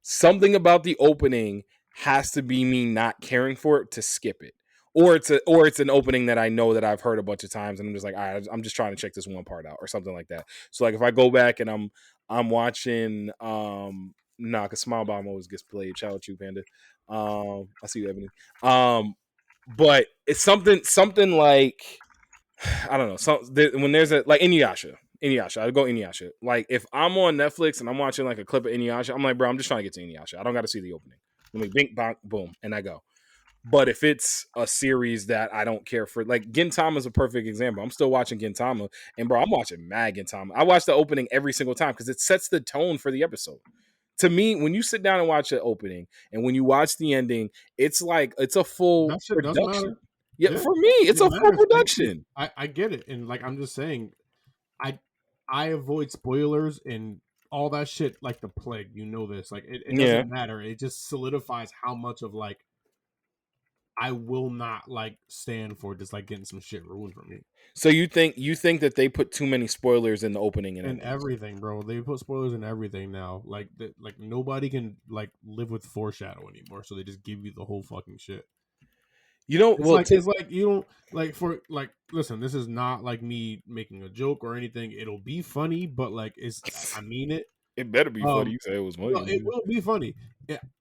something about the opening has to be me not caring for it to skip it. Or it's an opening that I know that I've heard a bunch of times and I'm just like, all right, I'm just trying to check this one part out or something like that. So like if I go back and I'm watching cause Smile Bomb always gets played. Shout out to you, Panda. I see you, Ebony. But it's something like I don't know. When there's a like Inuyasha, I'd go Inuyasha. Like if I'm on Netflix and I'm watching like a clip of Inuyasha, I'm like, bro, I'm just trying to get to Inuyasha. I don't got to see the opening. Let me bink, bonk, boom, and I go. But if it's a series that I don't care for, like Gintama is a perfect example. I'm still watching Gintama, and bro, I'm watching mad Gintama. I watch the opening every single time because it sets the tone for the episode. To me, when you sit down and watch the opening, and when you watch the ending, it's like it's a full That shit does production. matter. Yeah, for me, it's a full production. I get it, and like I'm just saying, I avoid spoilers and all that shit like the plague. You know this, like it doesn't matter. It just solidifies how much of like I will not like stand for just like getting some shit ruined for me. So you think that they put too many spoilers in the opening and everything, bro? They put spoilers in everything now. Like nobody can like live with foreshadow anymore, so they just give you the whole fucking shit. You know, it's like you don't like for like. Listen, this is not like me making a joke or anything. It'll be funny, but like I mean it. It better be funny. You say it was funny. No, it will be funny.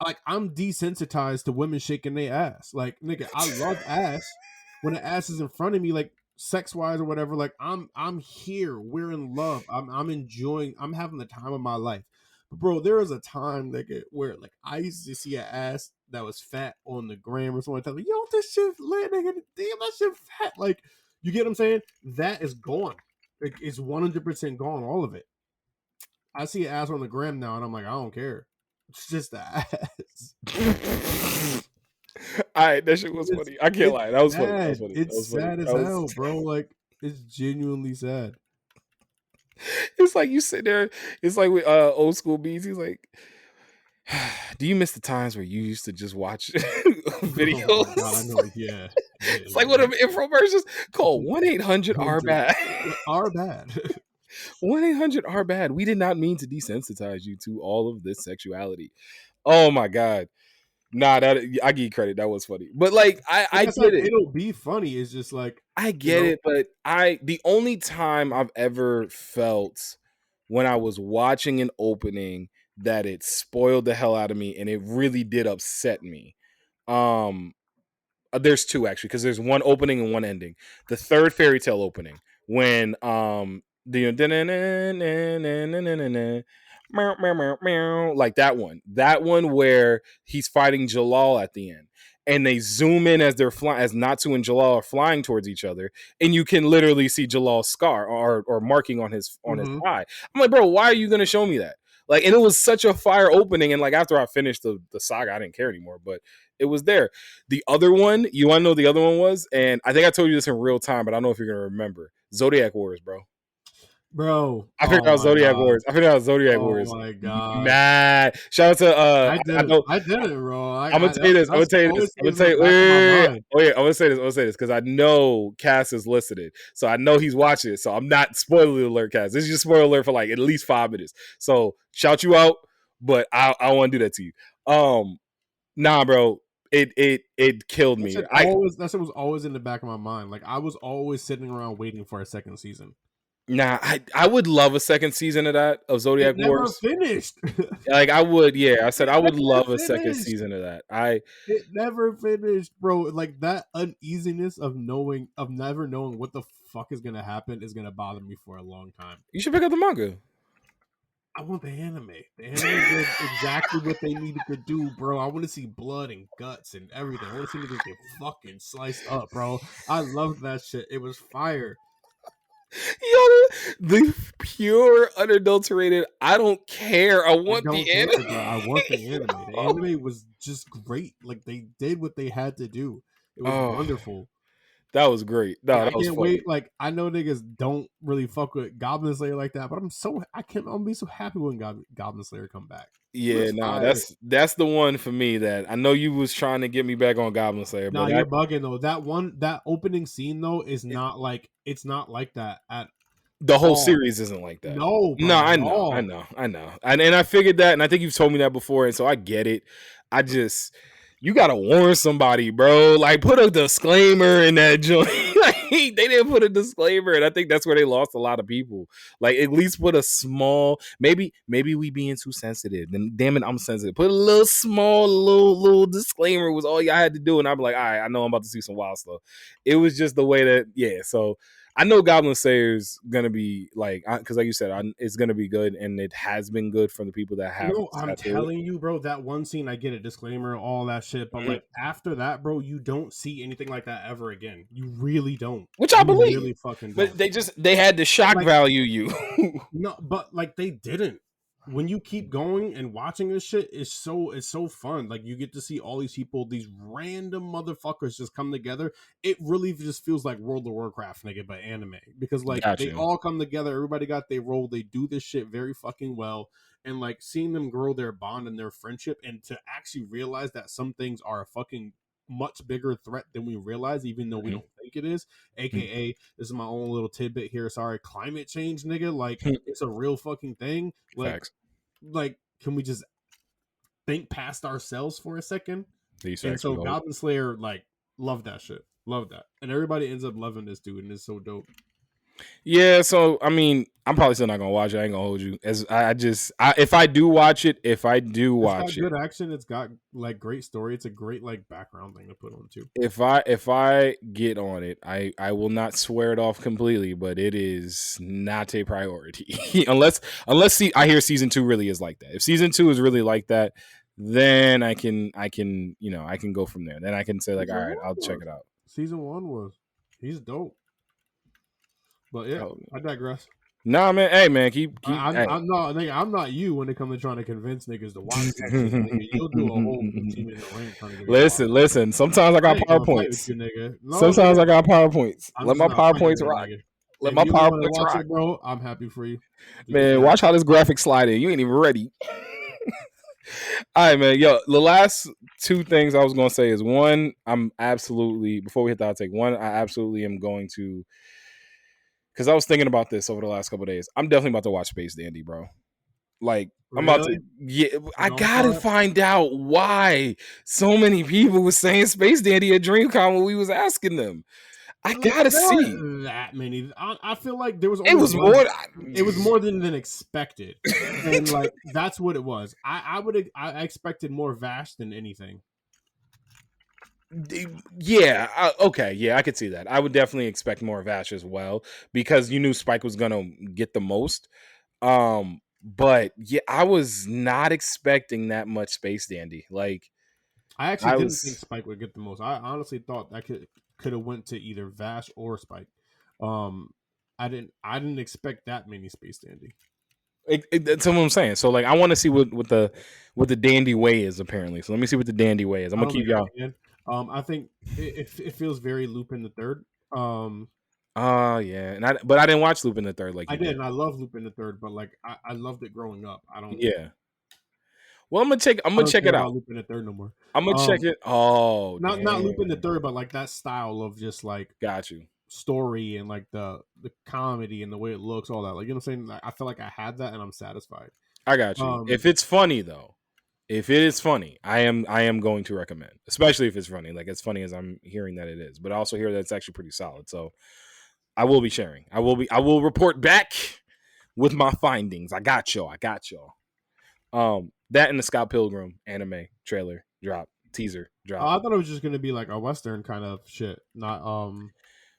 Like I'm desensitized to women shaking their ass. Like nigga, I love ass. When the ass is in front of me, like sex wise or whatever, like I'm here. We're in love. I'm enjoying. I'm having the time of my life. But bro, there was a time nigga where like I used to see an ass that was fat on the gram or something. Like, yo, this shit lit, nigga. Damn, that shit fat. Like, you get what I'm saying? That is gone. It's 100% gone. All of it. I see an ass on the gram now, and I'm like, I don't care. It's just the ass. All right, that shit was funny. I can't lie. That was funny. That was funny. It's sad as hell, bro. Like, it's genuinely sad. It's like you sit there. It's like with old school beats. He's like, do you miss the times where you used to just watch videos? Oh my God, I know. Yeah. It's like one of them infomercials called 1-800-RBAD. RBAD. 1-800-RBAD. We did not mean to desensitize you to all of this sexuality. Oh my God. Nah, that I give you credit. That was funny. But like I get like, it. It'll be funny. It's just like I get it, but the only time I've ever felt when I was watching an opening that it spoiled the hell out of me and it really did upset me. There's two actually, because there's one opening and one ending. The third fairy tale opening when like that one where he's fighting Jalal at the end and they zoom in as they're flying, as Natsu and Jalal are flying towards each other, and you can literally see Jalal's scar or marking on his thigh. I'm like, bro, why are you gonna show me that? Like, and it was such a fire opening, and like after I finished the saga, I didn't care anymore, but it was there. The other one, you want to know the other one was, and I think I told you this in real time, but I don't know if you're gonna remember. Zodiac Wars, bro. I figured out Zodiac Wars. Oh my God. Mad. Shout out to I did it, bro. I'm gonna tell you this. I'm gonna tell you this. I'm gonna say wait. Oh yeah, I'm gonna say this because I know Cass is listening. So I know he's watching it. So I'm not spoiler alert, Cass. This is just spoiler alert for like at least 5 minutes. So shout you out, but I don't want to do that to you. Nah, bro. It killed me. That shit was always in the back of my mind. Like I was always sitting around waiting for a second season. Nah, I would love a second season of that, of Zodiac Wars. Never finished. Like I would, yeah. I said I would love a second season of that. It never finished, bro. Like that uneasiness of never knowing what the fuck is gonna happen is gonna bother me for a long time. You should pick up the manga. I want the anime. The anime did exactly what they needed to do, bro. I want to see blood and guts and everything. I want to see niggas get fucking sliced up, bro. I love that shit. It was fire. Yo, the pure, unadulterated. I don't care. I want the anime. I want the anime. The anime was just great. Like they did what they had to do. It was wonderful. That was great. No, that was can't funny. wait. Like I know niggas don't really fuck with Goblin Slayer like that, but I'll be so happy when Goblin Slayer come back. Yeah, that's the one for me that I know you was trying to get me back on Goblin Slayer. Nah, you're bugging though. That opening scene though is not like it's not like that at The whole Oh series isn't like that. no, No, bro, I no. know. And I figured that, and I think you've told me that before, and so I get it. I just, you gotta warn somebody, bro. Like, put a disclaimer in that joint. Like, they didn't put a disclaimer, and I think that's where they lost a lot of people. Like, at least put a small, maybe we being too sensitive. Then damn it, I'm sensitive. Put a little small, little disclaimer was all y'all had to do, and I'm like, all right, I know I'm about to see some wild stuff. It was just the way that, yeah. So I know Goblin Slayer's gonna be like, because like you said, it's gonna be good, and it has been good from the people that have No, I'm sat through it. telling you, bro, that one scene, I get a disclaimer, all that shit, but Mhm. like after that, bro, you don't see anything like that ever again. You really don't. Which I You believe, really fucking but don't. they had to shock Like, value you. no, but like they didn't. When you keep going and watching this shit, it's so fun. Like you get to see all these people, these random motherfuckers just come together. It really just feels like World of Warcraft, nigga, but anime. Because like they Gotcha. all come together, everybody got their role, they do this shit very fucking well. And like seeing them grow their bond and their friendship, and to actually realize that some things are a fucking much bigger threat than we realize, even though we don't think it is. AKA, this is my own little tidbit here. Sorry, climate change, nigga. Like it's a real fucking thing. Facts. Like, can we just think past ourselves for a second? These And facts so be gold. Goblin Slayer, like, love that shit. Love that. And everybody ends up loving this dude, and it's so dope. Yeah, so I mean, I'm probably still not gonna watch it. I ain't gonna hold you. As if I do watch it, It's got good action. It's got like great story. It's a great like background thing to put on too. if I get on it, I will not swear it off completely, but it is not a priority unless I hear season 2 really is like that. If season 2 is really like that, then I can I can go from there. Then I can say like, all right, I'll check it out. Season 1 was. He's dope. But yeah, Oh, I digress. nah, man. Hey, man, keep. I'm Hey. not, nigga, I'm not you when it comes to trying to convince niggas to watch that shit, nigga. You'll do a whole 15-minute rant trying to get me to watch. Listen. Sometimes I I got ain't gonna fight with PowerPoints. you, nigga. No, Sometimes nigga, I got PowerPoints. I'm Let just my not fighting PowerPoints with it, rock. nigga. Let If my you want to PowerPoints watch rock. it, bro, I'm happy for you. Man, watch how this graphic slide in. You ain't even ready. All right, man. Yo, the last two things I was gonna say is one, I'm absolutely before we hit the outtake. One, I absolutely am going to, because I was thinking about this over the last couple of days. I'm definitely about to watch Space Dandy, bro. Like I'm about to, Really? yeah. You're I going gotta for it? find out why so many people were saying Space Dandy at DreamCon when we was asking them. I gotta There see. weren't that many. I feel like there was It only was one. more. It was more than expected, and like that's what it was. I expected more Vash than anything. Yeah. Okay. Yeah, I could see that. I would definitely expect more of Ash as well because you knew Spike was gonna get the most. But yeah, I was not expecting that much Space Dandy. Like I actually I didn't think was. Spike would get the most. I honestly thought that could have went to either Vash or Spike. Um, I didn't expect that many Space Dandy. That's what I'm saying. So like, I want to see what the dandy way is apparently. So let me see what the dandy way is. I'm I gonna don't keep think I y'all. can. I think it feels very Lupin the Third. Oh yeah, and but I didn't watch Lupin the Third like I you did, did. and I love Lupin the Third, but like I loved it growing up. Yeah. Well, I'm gonna check. I'm I gonna don't check care it about out. Lupin the Third no more. I'm gonna check it. Oh Not Lupin the damn. Third, but like that style of just like Got you. story and like the comedy and the way it looks, all that. Like you know what I'm saying? Like, I feel like I had that and I'm satisfied. I got you. If it's funny though, if it is funny, I am going to recommend, especially if it's funny, like as funny as I'm hearing that it is. But I also hear that it's actually pretty solid. So I will be sharing. I will report back with my findings. I got y'all. That and the Scott Pilgrim anime trailer drop, teaser drop. I thought it was just gonna be like a Western kind of shit, not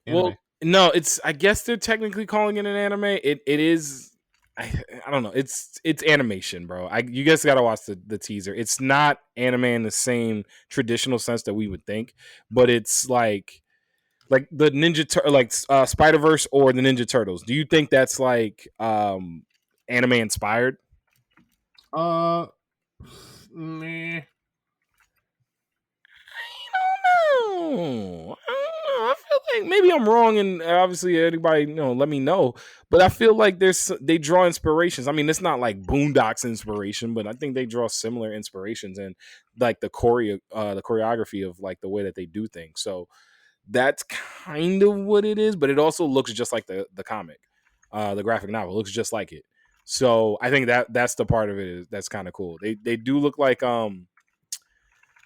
anime. Well, no, it's, I guess they're technically calling it an anime. It is. I don't know. It's animation, bro. You guys got to watch the teaser. It's not anime in the same traditional sense that we would think, but it's like the Spider Verse or the Ninja Turtles. Do you think that's like anime inspired? Meh. I feel like maybe I'm wrong, and obviously anybody let me know. But I feel like they draw inspirations. I mean, it's not like Boondocks inspiration, but I think they draw similar inspirations and like the choreography of like the way that they do things. So that's kind of what it is. But it also looks just like the comic. the graphic novel. It looks just like it. So I think that's the part of it that's kind of cool. They do look like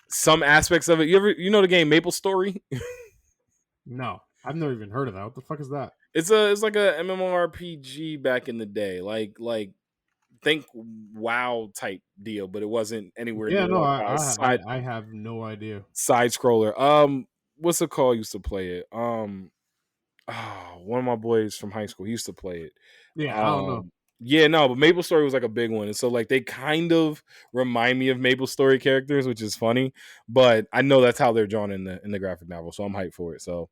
some aspects of it. You know the game Maple Story? No, I've never even heard of that. What the fuck is that? It's like a MMORPG back in the day, like think WoW type deal, but it wasn't anywhere Yeah, near no, like I have no idea. side scroller. What's it called? Used to play it. One of my boys from high school he used to play it. Yeah, I don't know. Yeah, no, but Maple Story was like a big one, and so like they kind of remind me of Maple Story characters, which is funny. But I know that's how they're drawn in the graphic novel, so I'm hyped for it. So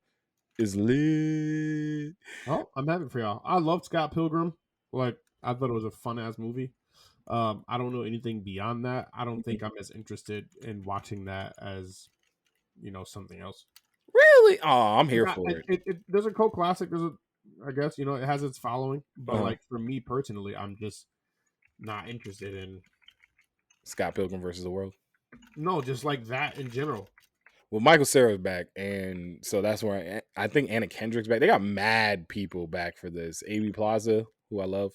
it's lit. Oh, I'm happy for y'all. I love Scott Pilgrim. Like, I thought it was a fun ass movie. I don't know anything beyond that. I don't think I'm as interested in watching that as something else. Really? Oh, I'm here for it. There's a cult classic. I guess it has its following, but Uh-huh. like for me personally, I'm just not interested in. Scott Pilgrim versus the World. No, just like that in general. Well, Michael Cera's back, and so that's where I think Anna Kendrick's back. They got mad people back for this. Amy Plaza, who I love,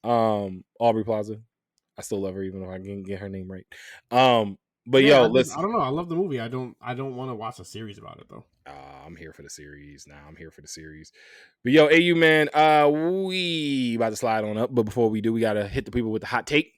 Aubrey Plaza. I still love her, even if I can't get her name right. But Yeah, yo, I don't know. I love the movie. I don't want to watch a series about it though. I'm here for the series now. I'm here for the series. But yo, AU man, we about to slide on up. But before we do, we gotta hit the people with the hot take.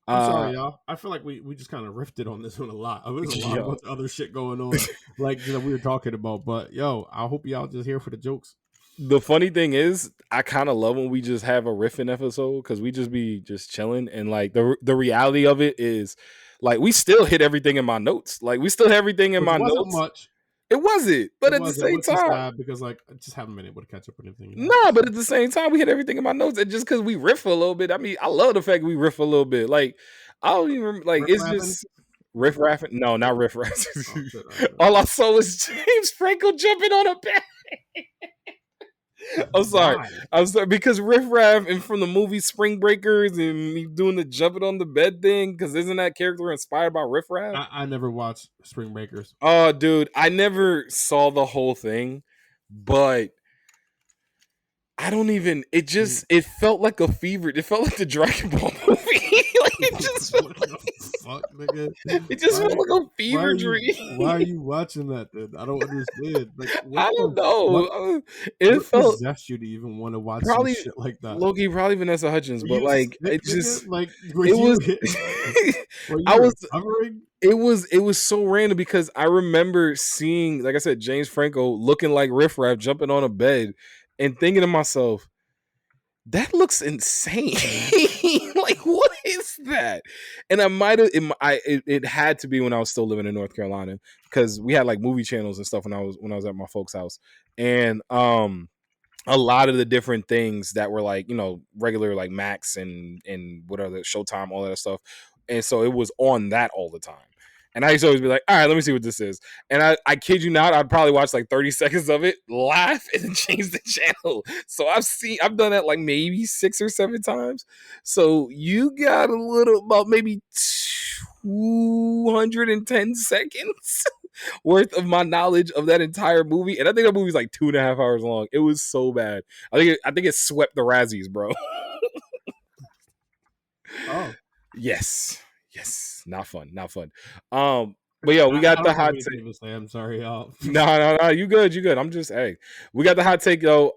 I'm sorry, y'all. I feel like we just kind of riffed on this one a lot. There's a lot of other shit going on, like we were talking about. But yo, I hope y'all just here for the jokes. The funny thing is, I kind of love when we just have a riffing episode because we just be just chilling, and like the reality of it is, like we still hit everything in my notes. Like we still have everything in my notes. Much. It wasn't, but at the same time, because like I just haven't been able to catch up on anything. Nah, but at the same time, we hit everything in my notes, and just because we riff a little bit, I mean, I love the fact we riff a little bit. Like I don't even like it's just riff raffing. No, not riff raffing. All I saw was James Franco jumping on a bed. I'm sorry. Because Riff Raff and from the movie Spring Breakers and he doing the jumping on the bed thing, because isn't that character inspired by Riff Raff? I never watched Spring Breakers. Oh, dude, I never saw the whole thing, but I don't even. It felt like a fever. It felt like the Dragon Ball movie. Like it just felt like, fuck, nigga. It just felt like a fever dream. Why are you watching that? Then I don't understand. Like, I don't know. It felt possessed you to even want to watch probably some shit like that. Loki, probably Vanessa Hudgens, but like it just like it was. I was hovering. It was so random because I remember seeing, like I said, James Franco looking like Riff Raff jumping on a bed and thinking to myself, that looks insane. Like, what is that? And I might have, it had to be when I was still living in North Carolina because we had like movie channels and stuff when I was at my folks' house, and a lot of the different things that were like regular like Max and whatever Showtime, all that stuff, and so it was on that all the time. And I used to always be like, all right, let me see what this is. And I kid you not, I'd probably watch like 30 seconds of it, laugh, and then change the channel. So I've done that like maybe 6 or 7 times. So you got a little, about maybe 210 seconds worth of my knowledge of that entire movie. And I think that movie's like 2.5 hours long. It was so bad. I think it swept the Razzies, bro. Oh. Yes. Not fun. But yo, we got the hot take. I'm sorry, y'all. No, you good. I'm just, we got the hot take though.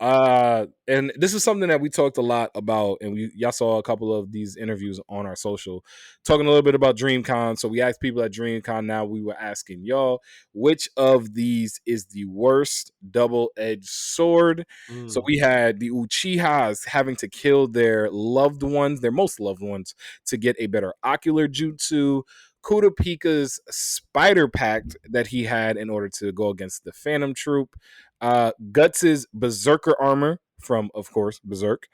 And this is something that we talked a lot about, and y'all saw a couple of these interviews on our social, talking a little bit about DreamCon. So we asked people at DreamCon. Now we were asking y'all, which of these is the worst double-edged sword? So we had the Uchihas having to kill their loved ones, their most loved ones, to get a better ocular jutsu. Kurapika's spider pact that he had in order to go against the Phantom Troop, Guts' berserker armor from, of course, Berserk,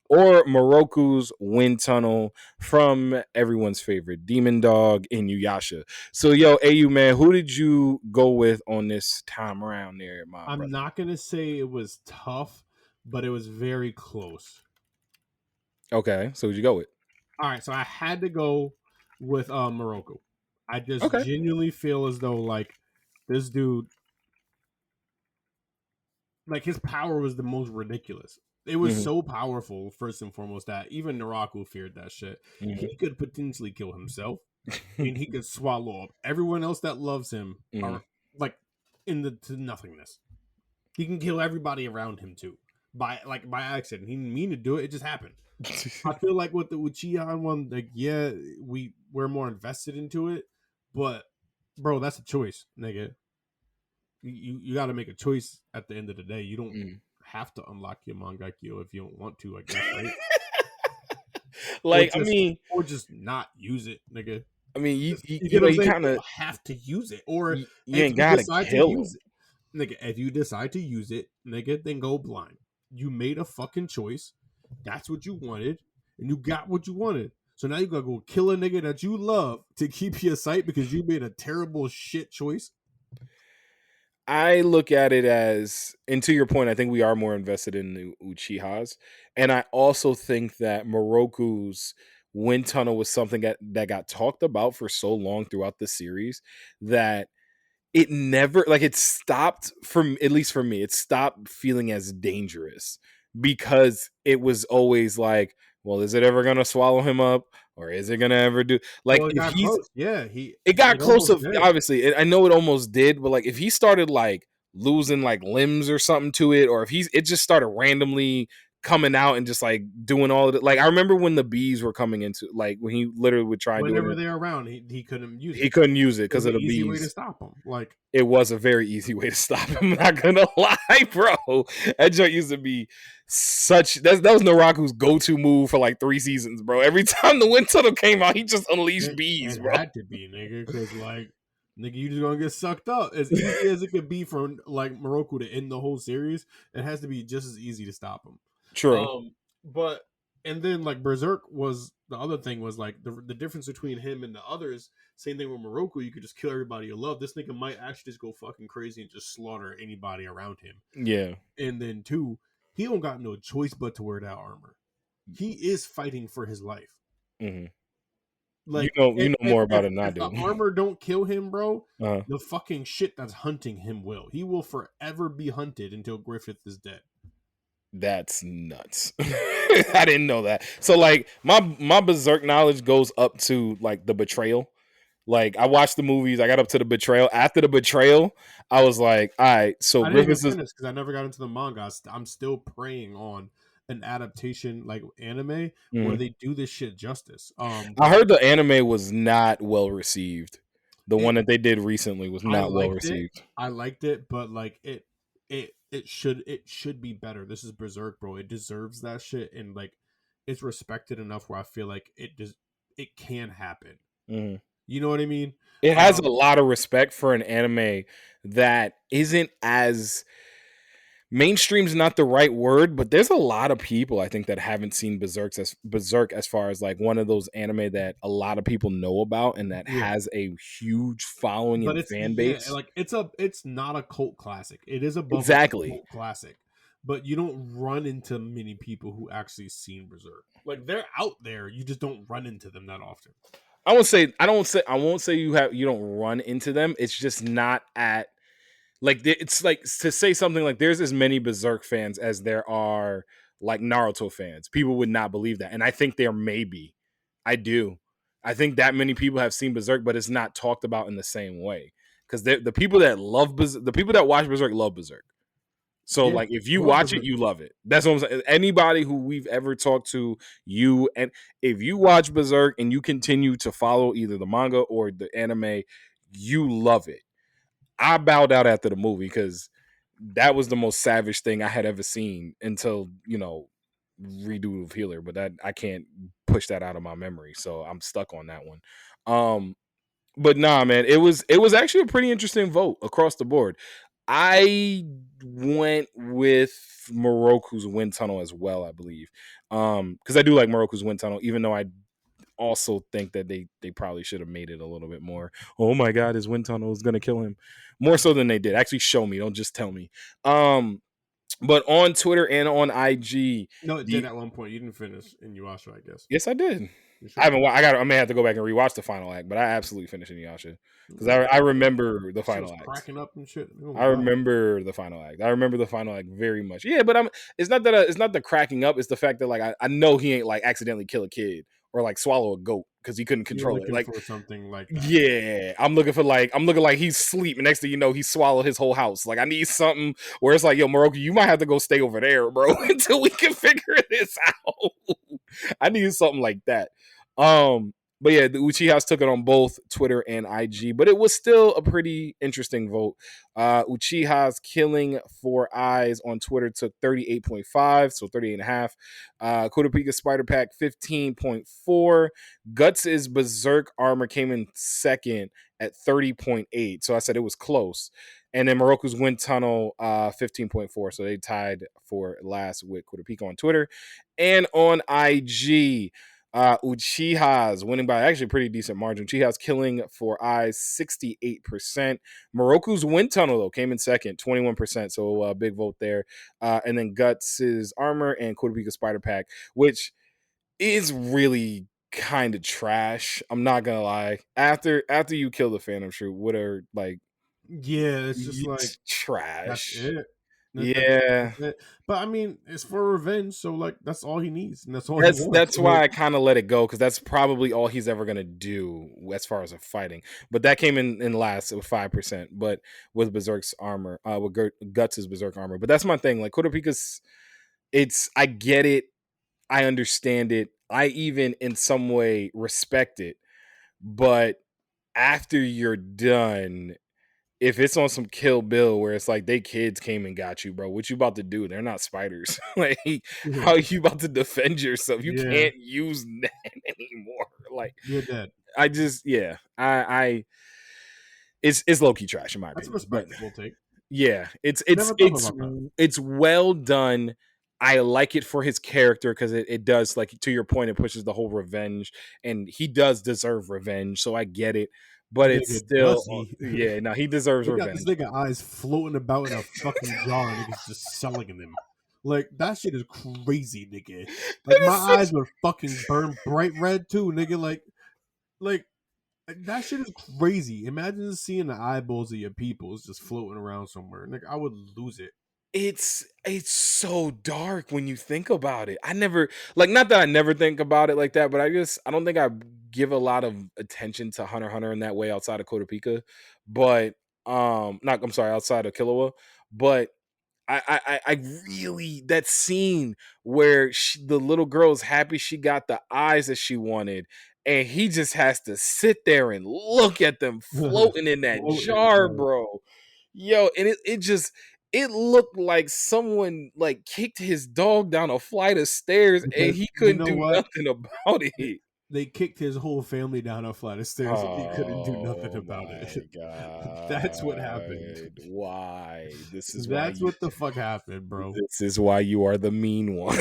or Moroku's wind tunnel from everyone's favorite Demon Dog Inuyasha. So, yo, AU man, who did you go with on this time around there, I'm brother? not gonna say it was tough, but it was very close. Okay, so who'd you go with? All right, so I had to go with Moroku. I just genuinely feel as though like this dude, like his power was the most ridiculous. It was Mhm. so powerful, first and foremost, that even Naraku feared that shit. He could potentially kill himself, and he could swallow up everyone else that loves him, Mhm. or like to nothingness. He can kill everybody around him too, by accident. He didn't mean to do it; it just happened. I feel like with the Uchiha one, like yeah, we're more invested into it, but bro, that's a choice, nigga. You got to make a choice at the end of the day. You don't Mhm. have to unlock your Mangekyo if you don't want to, I guess, right? Or Like, just or just not use it, nigga. you, You you get know, what I'm you saying? kind You of don't have to use it. Or you if ain't you gotta decide to kill him. use it, nigga, if you decide to use it, nigga, then go blind. You made a fucking choice. That's what you wanted, and you got what you wanted. So now you gotta go kill a nigga that you love to keep your sight because you made a terrible shit choice. I look at it as, and to your point, I think we are more invested in the Uchihas, and I also think that Moroku's wind tunnel was something that got talked about for so long throughout the series that it never, like, it stopped, from at least for me, it stopped feeling as dangerous because it was always like, well, is it ever gonna swallow him up, or is it gonna ever do, like, Well, it if got he's, close. Yeah, it got it close almost to, did. obviously I know it almost did, but like if he started like losing like limbs or something to it, or if it just started randomly coming out and just like doing all of it. Like I remember when the bees were coming into, like when he literally would try and do Whenever it, they're around, he couldn't use he it. couldn't use it It was because an of the easy way to bees. stop him. Like It was a very easy way to stop him. I'm not gonna lie, bro. That joint used to be such, that was Naraku's go-to move for like 3 seasons, bro. Every time the wind tunnel came out, he just unleashed bees, it bro. had to be, nigga, because like nigga, you just gonna get sucked up. As easy as it could be for like Morocco to end the whole series, it has to be just as easy to stop him. True. But and then like Berserk was the other thing, was like the difference between him and the others. Same thing with Morocco. You could just kill everybody you love. This nigga might actually just go fucking crazy and just slaughter anybody around him. Yeah. And then two, he don't got no choice but to wear that armor. He is fighting for his life. Mm-hmm. Like You know more about it than I if the do. armor don't kill him, bro, Uh, the fucking shit that's hunting him will. He will forever be hunted until Griffith is dead. that's nuts. I didn't know that. So like my Berserk knowledge goes up to like the betrayal. Like I watched the movies, I got up to the betrayal. After the betrayal, I was like, all right, so I didn't even Griffiths is, finish because I never got into the manga. I'm still praying on an adaptation like anime where Mhm. they do this shit justice. I But heard the anime was not well received. The one it that they did recently was I not well liked it. received. I liked it, but like it should be better. This is Berserk, bro. It deserves that shit, and like it's respected enough where I feel like it can happen. Mhm. You know what I mean? It has a Um, lot of respect for an anime that isn't as, mainstream's not the right word, but there's a lot of people I think that haven't seen Berserk as far as like one of those anime that a lot of people know about and that yeah, has a huge following but and it's fan yeah, base. like it's not a cult classic. It is above a Exactly. cult classic, but you don't run into many people who actually seen Berserk. Like they're out there, you just don't run into them that often. I won't say you don't run into them. It's just not at, like, it's like to say something like there's as many Berserk fans as there are like Naruto fans. People would not believe that, and I think there may be. I do. I think that many people have seen Berserk, but it's not talked about in the same way because the people that love the people that watch Berserk love Berserk. So Yeah, like if I you love watch it, Berserk. you love it. That's what I'm saying. Anybody who we've ever talked to, you, and if you watch Berserk and you continue to follow either the manga or the anime, you love it. I bowed out after the movie because that was the most savage thing I had ever seen until, redo of Healer, but that I can't push that out of my memory. So I'm stuck on that one. But nah, man, it was actually a pretty interesting vote across the board. I went with Moroku's Wind Tunnel as well, I believe. Because I do like Moroku's Wind Tunnel, even though I also think that they probably should have made it a little bit more. Oh my god, his wind tunnel is gonna kill him. More so than they did. Actually show me, don't just tell me. But on Twitter and on IG, No, it did the at one point. You didn't finish in Yuasha, I guess. yes, I did. I haven't. I may have to go back and rewatch the final act, but I absolutely finished Inuyasha because I remember the final act. Cracking up and shit. I remember the final act. I remember the final act very much. Yeah, but it's not that. It's not the cracking up. It's the fact that like I know he ain't like accidentally kill a kid or like swallow a goat because he couldn't control it. Like for something like that. Yeah, I'm looking like he's asleep, and next thing you know, he swallowed his whole house. Like I need something where it's like, yo, Moroku, you might have to go stay over there, bro, until we can figure this out. I need something like that. But yeah, the Uchihas took it on both Twitter and IG, but it was still a pretty interesting vote. Uchihas killing for eyes on Twitter took 38.5, so 38.5. Kurapika Spider Pack 15.4. Guts' Berserk Armor came in second at 30.8. So I said it was close. And then Moroku's Wind Tunnel 15.4. So they tied for last with Kurapika on Twitter. And on IG, Uchihas winning by actually a pretty decent margin. Uchihas killing for eyes 68%. Moroku's Wind Tunnel though came in second, 21%. So big vote there. And then Guts' Armor and Kurapika Spider Pack, which is really kind of trash. I'm not gonna lie. After you kill the Phantom Shroot, what are like? Yeah, it's just like trash. That's it. Yeah, but I mean, it's for revenge, so like that's all he needs, and that's all. That's why I kind of let it go because that's probably all he's ever gonna do as far as a fighting. But that came in last with 5%, but with Berserk's armor, with Guts' Berserk armor. But that's my thing. Like Kurapika's, I get it, I understand it, I even in some way respect it. But after you're done, if it's on some Kill Bill where it's like they kids came and got you, bro, what you about to do? They're not spiders. Like, how are you about to defend yourself? You can't use that anymore. Like, you're dead. I just, it's low key trash in my opinion. That's a respectable take. Yeah, it's well done. I like it for his character because it does, like, to your point, it pushes the whole revenge, and he does deserve revenge, so I get it. But it's still, he deserves revenge. Got this nigga eyes floating about in a fucking jar, and niggas just selling them. Like, that shit is crazy, nigga. Like, my eyes would fucking burn bright red too, nigga. Like that shit is crazy. Imagine seeing the eyeballs of your peoples just floating around somewhere. Nigga, I would lose it. It's so dark when you think about it. I never, like, not that I never think about it like that, but I don't think I give a lot of attention to Hunter x Hunter in that way outside of Kurapika, but outside of Killua, but I really, that scene where the little girl is happy she got the eyes that she wanted, and he just has to sit there and look at them floating in that jar, bro. Yo, and it looked like someone like kicked his dog down a flight of stairs and he couldn't do nothing about it. They kicked his whole family down a flight of stairs and he couldn't do nothing about it. That's what happened. Why? That's what the fuck happened, bro. This is why you are the mean one.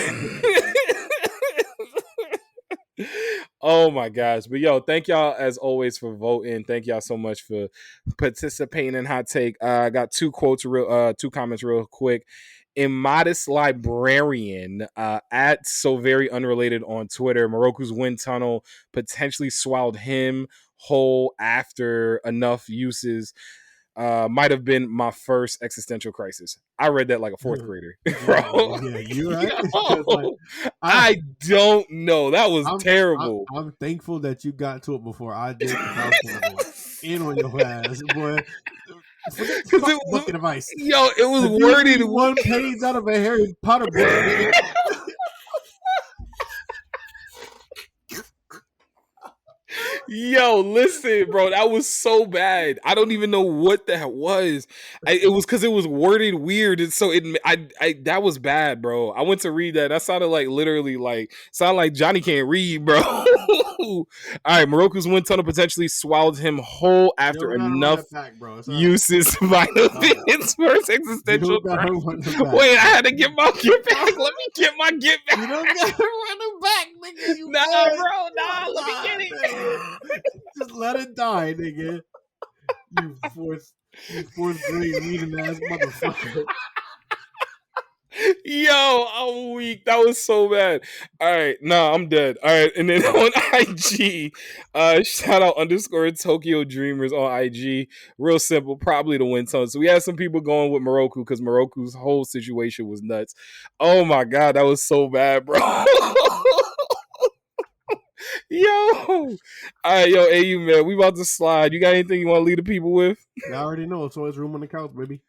Oh my gosh. But yo, thank y'all as always for voting. Thank y'all so much for participating in Hot Take. I got two comments real quick. Immodest Librarian at So Very Unrelated on Twitter. Moroku's Wind Tunnel potentially swallowed him whole after enough uses. Might have been my first existential crisis. I read that like a fourth grader, bro. Yeah, you're right. Yo, I don't know. That was terrible. I'm thankful that you got to it before I did. I was in on your ass, boy. Because it was bucket of ice. Yo, it was worded one page out of a Harry Potter book. Yo, listen, bro, that was so bad. I don't even know what that was. It was because it was worded weird, and so that was bad, bro. I went to read that. That sounded like literally sounded like Johnny can't read, bro. All right, Moroku's Wind Tunnel potentially swallowed him whole after enough uses by his first existential. Wait, I had to get my get back. Let me get my get back. You don't gotta run him back, nigga. Nah, bro, nah. Let me get it. Just let it die, nigga. You fourth grade reading ass motherfucker. Yo, I'm weak. That was so bad. All right, nah, I'm dead. All right, and then on IG, shout out _ Tokyo Dreamers on IG. Real simple, probably the win tone. So we had some people going with Moroku because Moroku's whole situation was nuts. Oh my god, that was so bad, bro. Yo, all right, yo, AU man, we about to slide. You got anything you want to leave the people with? I already know. It's always room on the couch, baby.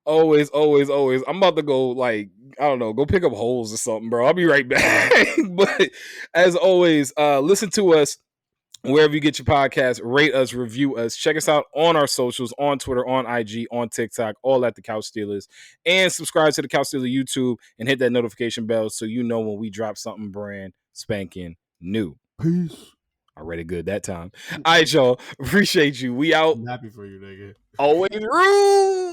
Always, always, always. I'm about to go, like, I don't know, go pick up holes or something, bro. I'll be right back. But as always, listen to us wherever you get your podcast. Rate us, review us. Check us out on our socials, on Twitter, on IG, on TikTok, all at the Couch Stealers. And subscribe to the Couch Stealer YouTube and hit that notification bell so you know when we drop something brand spanking new. Peace. Already good that time. All right, y'all. Appreciate you. We out. I'm happy for you, nigga. Always rude.